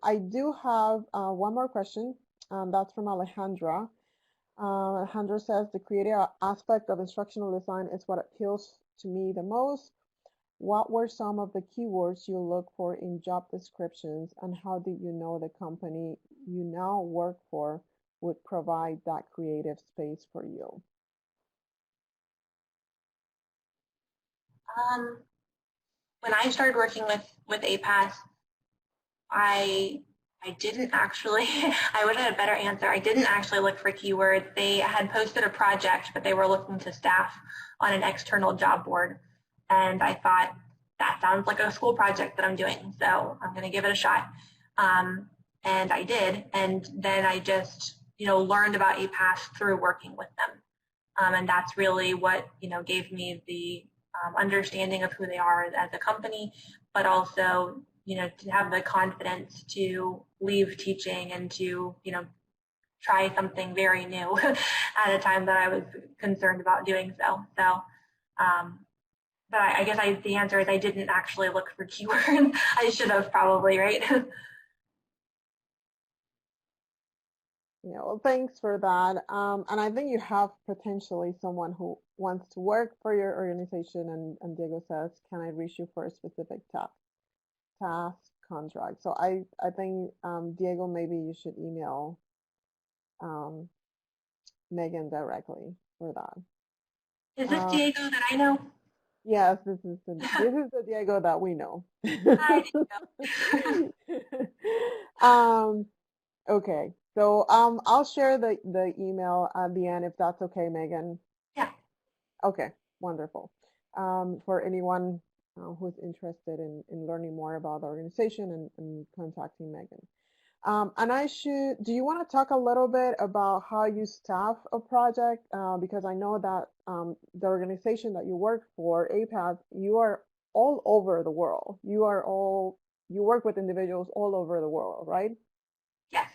I do have one more question. That's from Alejandra. Alejandra says, the creative aspect of instructional design is what appeals to me the most. What were some of the keywords you look for in job descriptions, and how did you know the company you now work for would provide that creative space for you? When I started working with APAS, I didn't actually, I would have had a better answer. I didn't actually look for keywords. They had posted a project, but they were looking to staff on an external job board. And I thought, that sounds like a school project that I'm doing, so I'm going to give it a shot. And I did. And then I just, learned about APAS through working with them. And that's really what, gave me the understanding of who they are as a company, but also, to have the confidence to leave teaching and to, try something very new at a time that I was concerned about doing so. So, but I guess the answer is I didn't actually look for keywords. I should have probably, right? Yeah, well, thanks for that. And I think you have potentially someone who wants to work for your organization, and Diego says, "Can I reach you for a specific task contract?" So I think Diego, maybe you should email um, Megan directly for that. Is this Diego that I know? Yes, this is the Diego that we know. Hi, Diego. um, okay, so I'll share the email at the end if that's okay, Megan. Yeah. Okay, wonderful. For anyone who's interested in learning more about the organization and contacting Megan. Do you want to talk a little bit about how you staff a project? Because I know that the organization that you work for, APAD, you are all over the world. You work with individuals all over the world, right? Yes.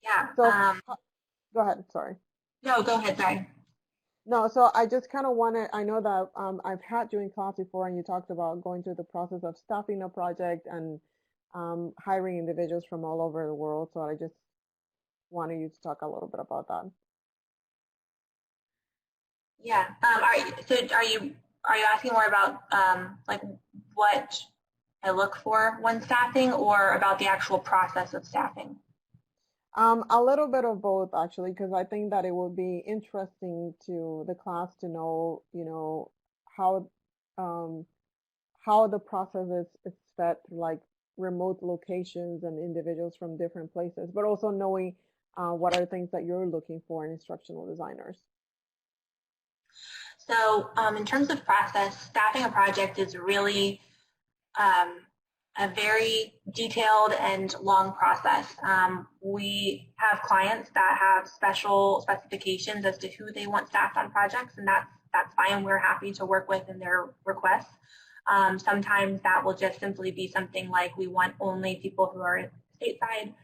Yeah. So, go ahead, sorry. No, go ahead. Sorry. No, so I just kind of wanted, I know that I've had you in class before and you talked about going through the process of staffing a project and hiring individuals from all over the world. So I just wanted you to talk a little bit about that. Yeah. Are you asking more about like what I look for when staffing, or about the actual process of staffing? A little bit of both, actually, because I think that it would be interesting to the class to know, how um, how the process is fed through like remote locations and individuals from different places, but also knowing what are things that you're looking for in instructional designers. So in terms of process, staffing a project is really a very detailed and long process. We have clients that have special specifications as to who they want staffed on projects, and that's fine. We're happy to work with in their requests. Sometimes that will just simply be something like we want only people who are stateside.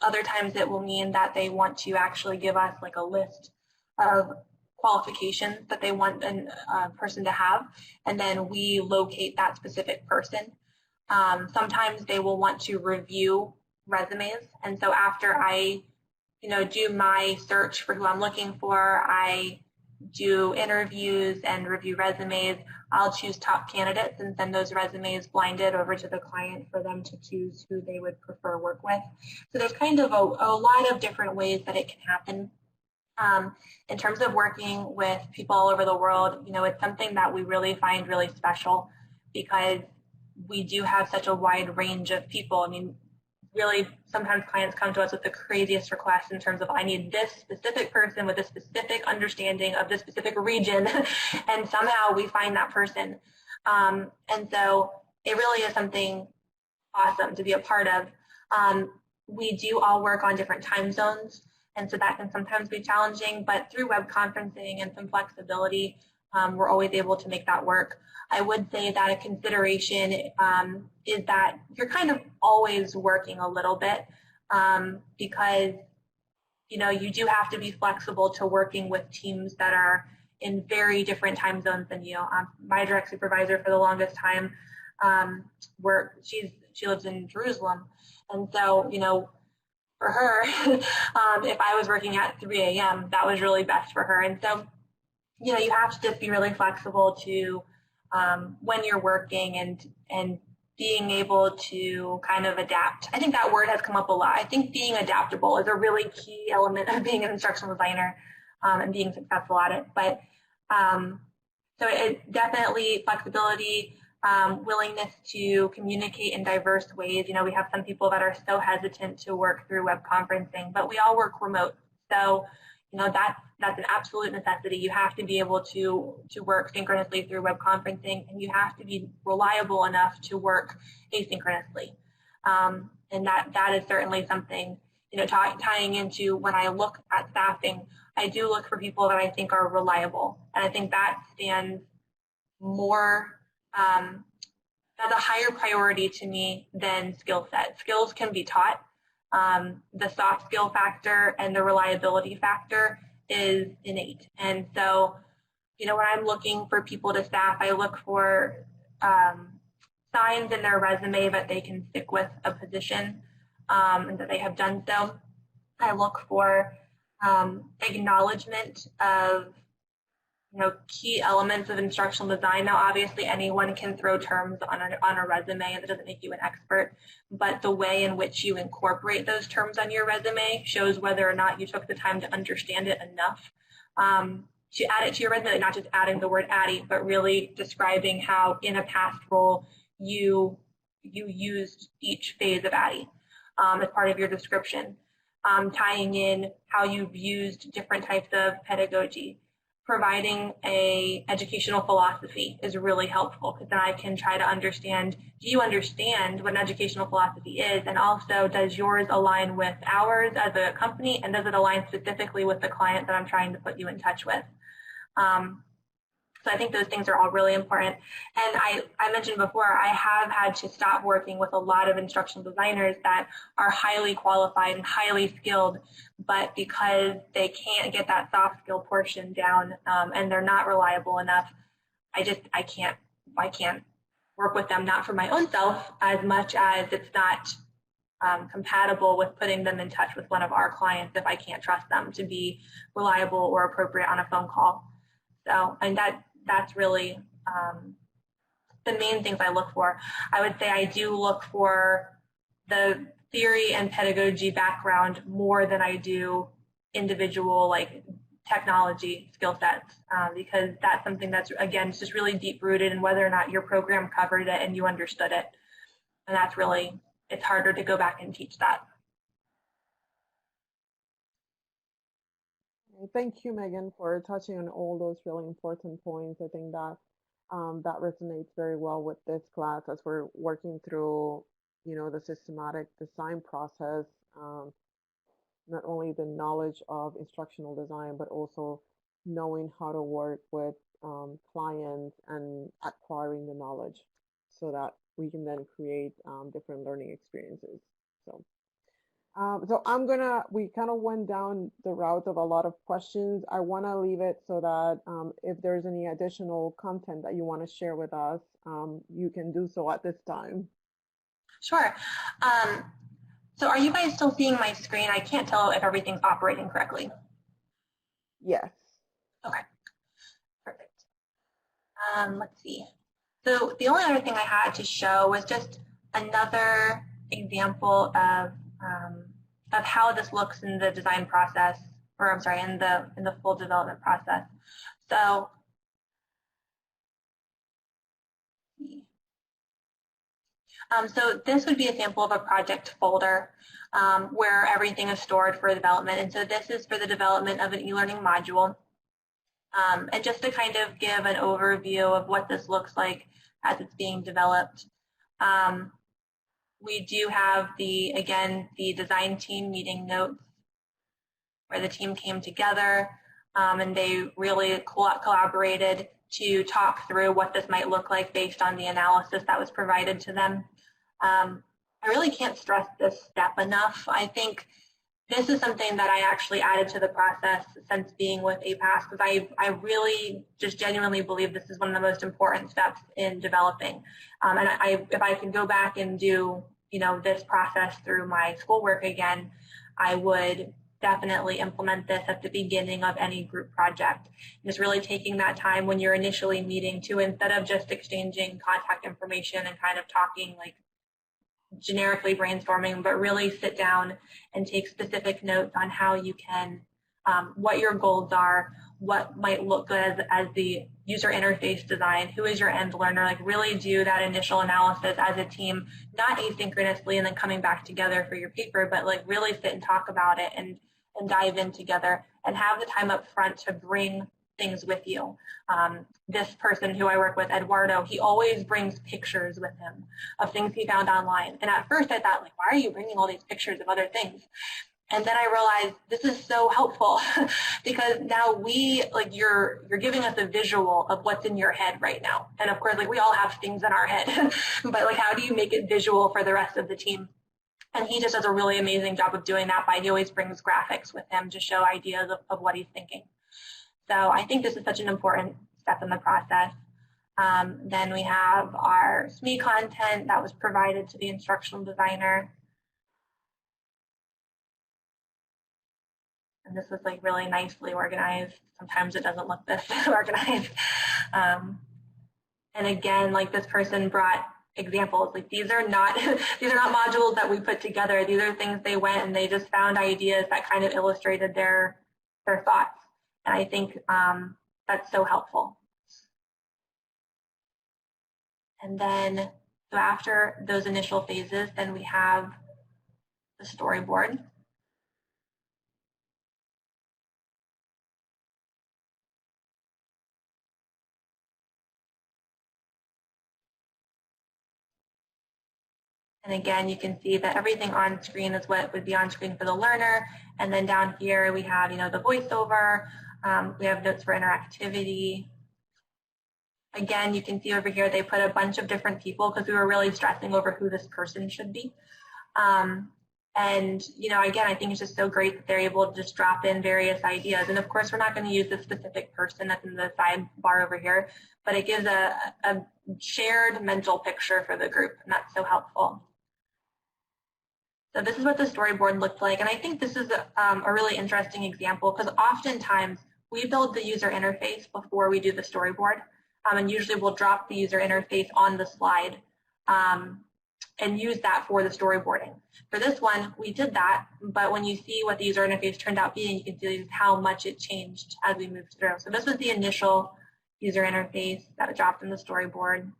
Other times it will mean that they want to actually give us like a list of qualifications that they want a person to have, and then we locate that specific person. Sometimes they will want to review resumes, and so after I do my search for who I'm looking for, I do interviews and review resumes. I'll choose top candidates and send those resumes blinded over to the client for them to choose who they would prefer work with. So there's kind of a lot of different ways that it can happen. In terms of working with people all over the world, it's something that we really find really special because we do have such a wide range of people. I mean, really, sometimes clients come to us with the craziest requests in terms of, I need this specific person with a specific understanding of this specific region, and somehow we find that person. And so it really is something awesome to be a part of. We do all work on different time zones, and so that can sometimes be challenging, but through web conferencing and some flexibility, we're always able to make that work. I would say that a consideration is that you're kind of always working a little bit because you do have to be flexible to working with teams that are in very different time zones than you. My direct supervisor for the longest time, she lives in Jerusalem, and so for her, if I was working at 3 a.m., that was really best for her. And so you have to just be really flexible to when you're working and being able to kind of adapt. I think that word has come up a lot. I think being adaptable is a really key element of being an instructional designer and being successful at it. But so it definitely flexibility, willingness to communicate in diverse ways. We have some people that are so hesitant to work through web conferencing, but we all work remote. So that's an absolute necessity. You have to be able to work synchronously through web conferencing, and you have to be reliable enough to work asynchronously. And that is certainly something, tying into when I look at staffing, I do look for people that I think are reliable. And I think that stands more, that's a higher priority to me than skill set. Skills can be taught. The soft skill factor and the reliability factor is innate. And so, when I'm looking for people to staff, I look for signs in their resume that they can stick with a position. and that they have done so. I look for acknowledgement of key elements of instructional design. Now, obviously, anyone can throw terms on a resume, and that doesn't make you an expert, but the way in which you incorporate those terms on your resume shows whether or not you took the time to understand it enough to add it to your resume, not just adding the word ADDIE, but really describing how in a past role you used each phase of ADDIE as part of your description, tying in how you've used different types of pedagogy. Providing a educational philosophy is really helpful, because then I can try to understand, do you understand what an educational philosophy is? And also, does yours align with ours as a company? And does it align specifically with the client that I'm trying to put you in touch with? So I think those things are all really important. And I mentioned before, I have had to stop working with a lot of instructional designers that are highly qualified and highly skilled, but because they can't get that soft skill portion down and they're not reliable enough, I can't work with them, not for my own self as much as it's not compatible with putting them in touch with one of our clients if I can't trust them to be reliable or appropriate on a phone call. So, and that's really the main things I look for. I would say I do look for the theory and pedagogy background more than I do individual like technology skill sets, because that's something that's, again, just really deep rooted in whether or not your program covered it and you understood it. And that's really, it's harder to go back and teach that. Thank you, Megan, for touching on all those really important points. I think that that resonates very well with this class as we're working through, the systematic design process, not only the knowledge of instructional design, but also knowing how to work with clients and acquiring the knowledge so that we can then create different learning experiences. So we kind of went down the route of a lot of questions. I want to leave it so that if there's any additional content that you want to share with us, you can do so at this time. Sure. So are you guys still seeing my screen? I can't tell if everything's operating correctly. Yes. Okay, perfect. Let's see. So the only other thing I had to show was just another example of how this looks in the design process, or I'm sorry, in the full development process. So, so this would be a sample of a project folder where everything is stored for development. And so this is for the development of an e-learning module. And just to kind of give an overview of what this looks like as it's being developed. We do have again, the design team meeting notes where the team came together and they really collaborated to talk through what this might look like based on the analysis that was provided to them. I really can't stress this step enough. I think this is something that I actually added to the process since being with APAS, because I really just genuinely believe this is one of the most important steps in developing. And if I can go back and do this process through my schoolwork again, I would definitely implement this at the beginning of any group project. Just really taking that time when you're initially meeting to, instead of just exchanging contact information and kind of talking like generically brainstorming, but really sit down and take specific notes on how you can, what your goals are, what might look good as the user interface design, who is your end learner, like really do that initial analysis as a team, not asynchronously and then coming back together for your paper, but like really sit and talk about it and dive in together and have the time up front to bring things with you. This person who I work with, Eduardo, he always brings pictures with him of things he found online. And at first I thought, like, why are you bringing all these pictures of other things? And then I realized this is so helpful because now you're giving us a visual of what's in your head right now. And of course, like we all have things in our head, but like how do you make it visual for the rest of the team? And he just does a really amazing job of doing that he always brings graphics with him to show ideas of what he's thinking. So I think this is such an important step in the process. Then we have our SME content that was provided to the instructional designer. And this is like really nicely organized. Sometimes it doesn't look this organized. And again, like this person brought examples. Like these are not these are not modules that we put together. These are things they went and they just found ideas that kind of illustrated their thoughts. And I think that's so helpful. And then so after those initial phases, then we have the storyboard. And again, you can see that everything on screen is what would be on screen for the learner. And then down here we have, the voiceover. We have notes for interactivity. Again, you can see over here they put a bunch of different people because we were really stressing over who this person should be. And again, I think it's just so great that they're able to just drop in various ideas. And of course, we're not going to use the specific person that's in the sidebar over here, but it gives a shared mental picture for the group, and that's so helpful. So this is what the storyboard looked like, and I think this is a really interesting example because oftentimes we build the user interface before we do the storyboard, and usually we'll drop the user interface on the slide and use that for the storyboarding. For this one, we did that, but when you see what the user interface turned out being, you can see how much it changed as we moved through. So this was the initial user interface that was dropped in the storyboard.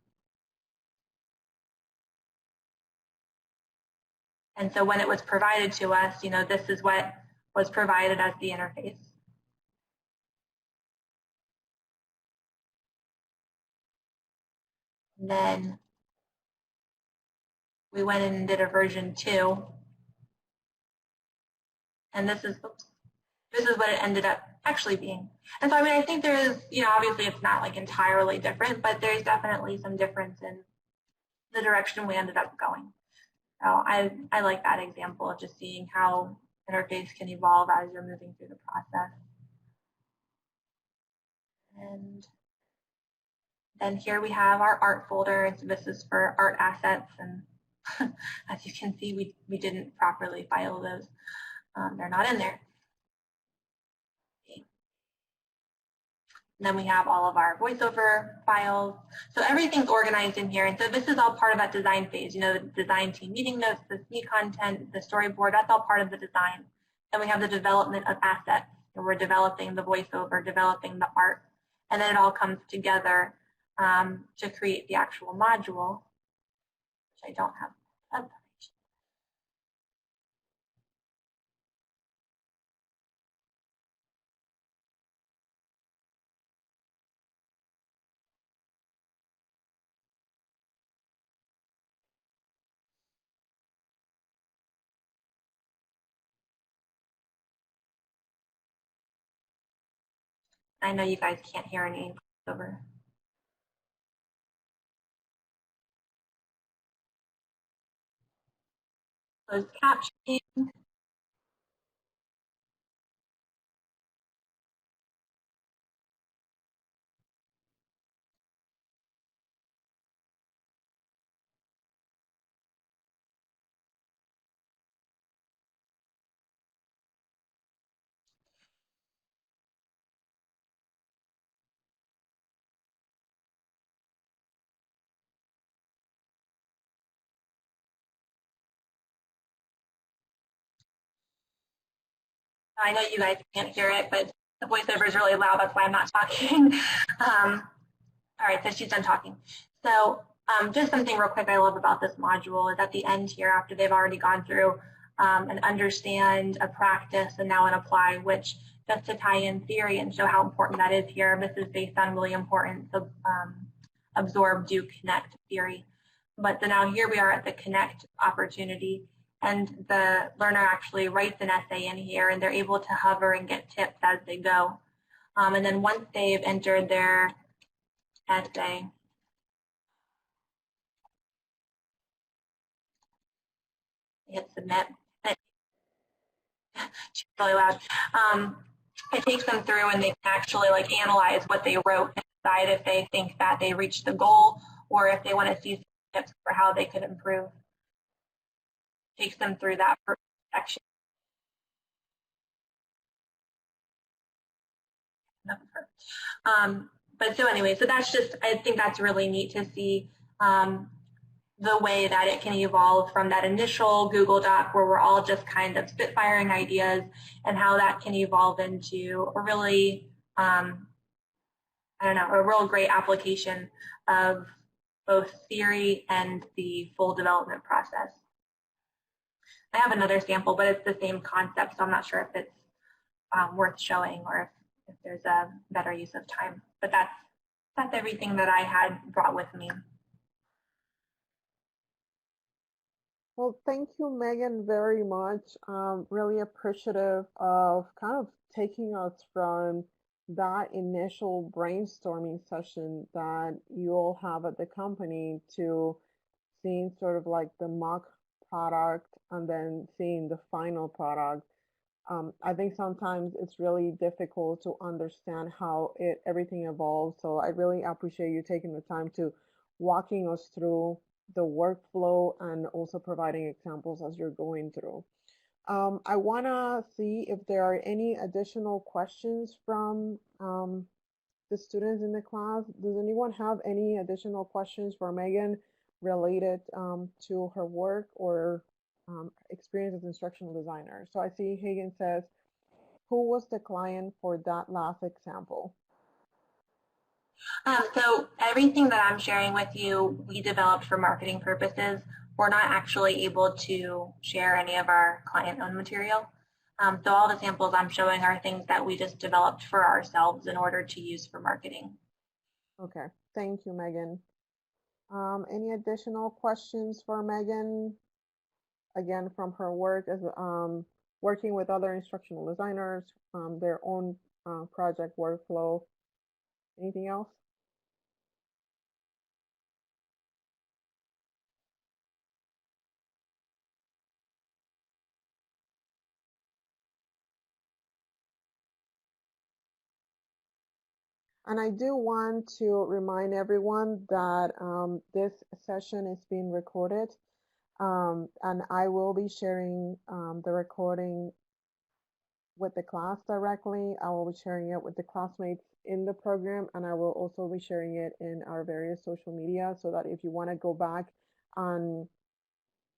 And so when it was provided to us, this is what was provided as the interface. And then we went in and did a version 2. And this is what it ended up actually being. And so, I think there is, obviously it's not like entirely different, but there's definitely some difference in the direction we ended up going. So I like that example of just seeing how interface can evolve as you're moving through the process. And then here we have our art folder. And so this is for art assets. And as you can see, we didn't properly file those. They're not in there. And then we have all of our voiceover files. So everything's organized in here. And so this is all part of that design phase. The design team meeting notes, the SME content, the storyboard, that's all part of the design. Then we have the development of assets. So we're developing the voiceover, developing the art. And then it all comes together to create the actual module, which I don't have up. I know you guys can't hear any over. Closed captioning. I know you guys can't hear it, but the voiceover is really loud. That's why I'm not talking. All right, so she's done talking. So just something real quick I love about this module is at the end here, after they've already gone through and understand a practice and now an apply, which just to tie in theory and show how important that is here, this is based on really important absorb, do, connect theory. But so now here we are at the connect opportunity. And the learner actually writes an essay in here, and they're able to hover and get tips as they go. And then once they've entered their essay, hit submit. She's really loud. It takes them through, and they can actually analyze what they wrote and decide if they think that they reached the goal or if they want to see some tips for how they could improve. Takes them through that first section. enough of her. But so anyway, so that's just, I think that's really neat to see the way that it can evolve from that initial Google Doc where we're all just kind of spitfiring ideas, and how that can evolve into a really, I don't know, a real great application of both theory and the full development process. I have another sample, but it's the same concept, so I'm not sure if it's worth showing or if there's a better use of time. But that's everything that I had brought with me. Well, thank you, Megan, very much. Really appreciative of kind of taking us from that initial brainstorming session that you all have at the company to seeing sort of like the mock product and then seeing the final product. I think sometimes it's really difficult to understand how everything evolves. So I really appreciate you taking the time to walking us through the workflow and also providing examples as you're going through. I want to see if there are any additional questions from the students in the class. Does anyone have any additional questions for Megan related to her work or experience as instructional designer? So I see Hagen says, who was the client for that last example? So everything that I'm sharing with you, we developed for marketing purposes. We're not actually able to share any of our client-owned material. So all the samples I'm showing are things that we just developed for ourselves in order to use for marketing. Okay, thank you, Megan. Any additional questions for Megan? Again, from her work as working with other instructional designers, their own project workflow. Anything else? And I do want to remind everyone that this session is being recorded, and I will be sharing the recording with the class directly. I will be sharing it with the classmates in the program, and I will also be sharing it in our various social media, so that if you want to go back and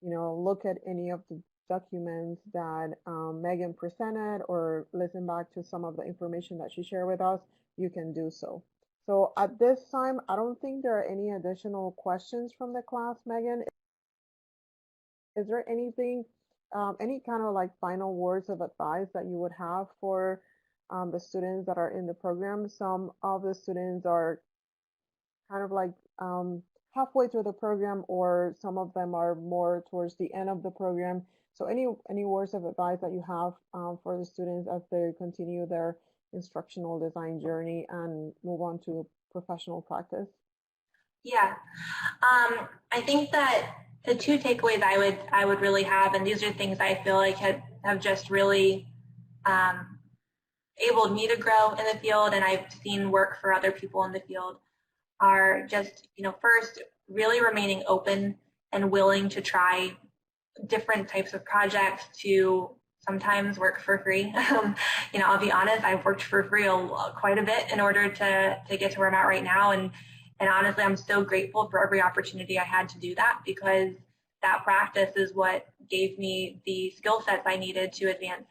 look at any of the documents that Megan presented or listen back to some of the information that she shared with us, you can do so. So at this time, I don't think there are any additional questions from the class. Megan, is there anything, any kind of like final words of advice that you would have for the students that are in the program? Some of the students are kind of like halfway through the program, or some of them are more towards the end of the program. So any words of advice that you have for the students as they continue their instructional design journey and move on to professional practice? Yeah, I think that the two takeaways I would really have, and these are things I feel like have just really enabled me to grow in the field, and I've seen work for other people in the field, are just, first, really remaining open and willing to try different types of projects, to sometimes work for free. I'll be honest, I've worked for free quite a bit in order to get to where I'm at right now. And honestly, I'm so grateful for every opportunity I had to do that, because that practice is what gave me the skill sets I needed to advance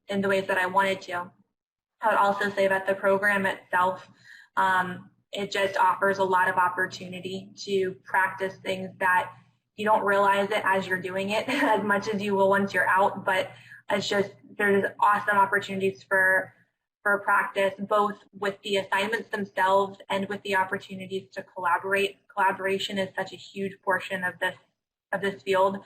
in the ways that I wanted to. I would also say that the program itself, it just offers a lot of opportunity to practice things that you don't realize it as you're doing it as much as you will once you're out, but it's just, there's awesome opportunities for practice, both with the assignments themselves and with the opportunities to collaborate. Collaboration is such a huge portion of this field,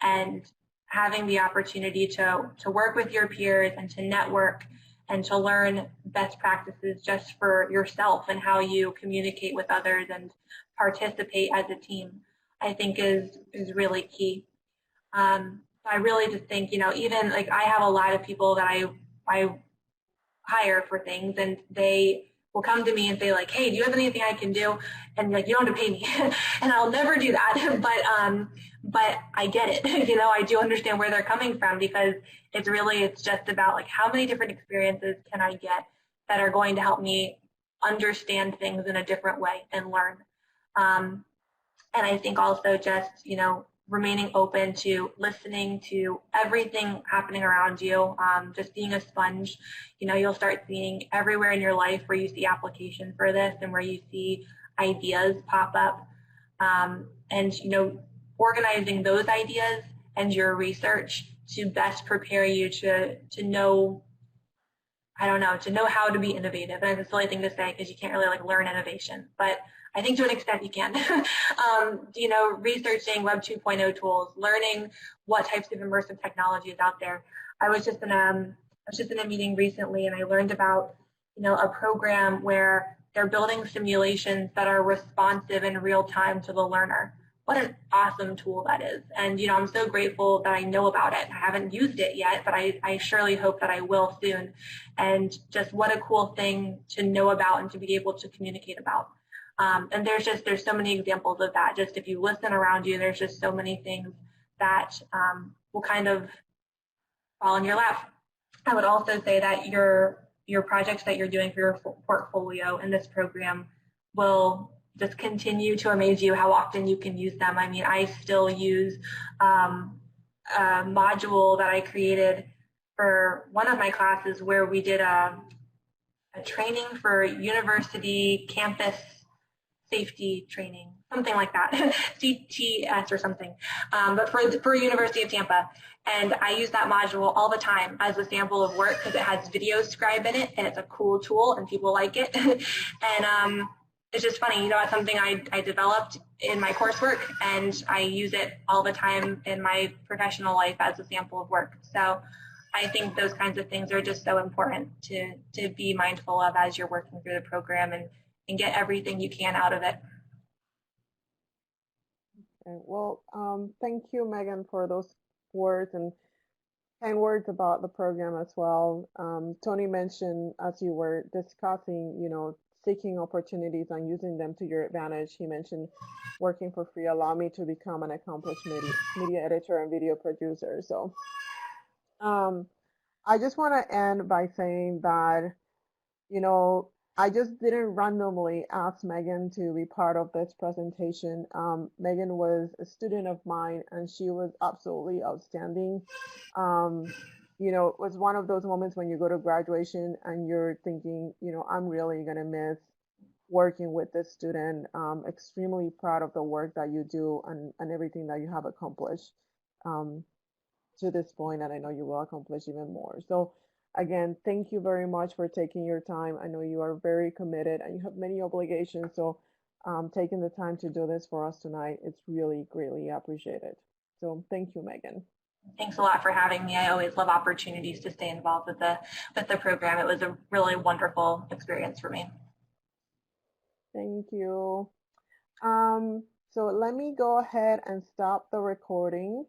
and having the opportunity to work with your peers and to network and to learn best practices just for yourself and how you communicate with others and participate as a team, I think is really key. I really just think, even like I have a lot of people that I hire for things, and they will come to me and say like, hey, do you have anything I can do? And like, you don't have to pay me. And I'll never do that, but I get it. I do understand where they're coming from, because it's just about like, how many different experiences can I get that are going to help me understand things in a different way and learn. And I think also just, remaining open to listening to everything happening around you, just being a sponge. You'll start seeing everywhere in your life where you see application for this and where you see ideas pop up. And, organizing those ideas and your research to best prepare you to know, to know how to be innovative. And it's a silly thing to say because you can't really learn innovation, but I think to an extent you can. Researching Web 2.0 tools, learning what types of immersive technology is out there. I was just in a meeting recently, and I learned about a program where they're building simulations that are responsive in real time to the learner. What an awesome tool that is. And I'm so grateful that I know about it. I haven't used it yet, but I surely hope that I will soon. And just what a cool thing to know about and to be able to communicate about. And there's so many examples of that. Just if you listen around you, there's just so many things that will kind of fall in your lap. I would also say that your projects that you're doing for your portfolio in this program will just continue to amaze you how often you can use them. I mean, I still use a module that I created for one of my classes where we did a training for university campus safety training, something like that, CTS or something, but for University of Tampa. And I use that module all the time as a sample of work because it has video scribe in it, and it's a cool tool, and people like it. And it's just funny, it's something I developed in my coursework, and I use it all the time in my professional life as a sample of work. So I think those kinds of things are just so important to be mindful of as you're working through the program and get everything you can out of it. Okay. Well, thank you, Megan, for those words and kind words about the program as well. Tony mentioned, as you were discussing, seeking opportunities and using them to your advantage. He mentioned working for free allowed me to become an accomplished media editor and video producer. So I just want to end by saying that, I just didn't randomly ask Megan to be part of this presentation. Megan was a student of mine, and she was absolutely outstanding. It was one of those moments when you go to graduation and you're thinking, I'm really going to miss working with this student. Extremely proud of the work that you do and everything that you have accomplished to this point, and I know you will accomplish even more. So again, thank you very much for taking your time. I know you are very committed and you have many obligations, so taking the time to do this for us tonight, it's really greatly appreciated. So thank you, Megan. Thanks a lot for having me. I always love opportunities to stay involved with the program. It was a really wonderful experience for me. Thank you. So let me go ahead and stop the recording.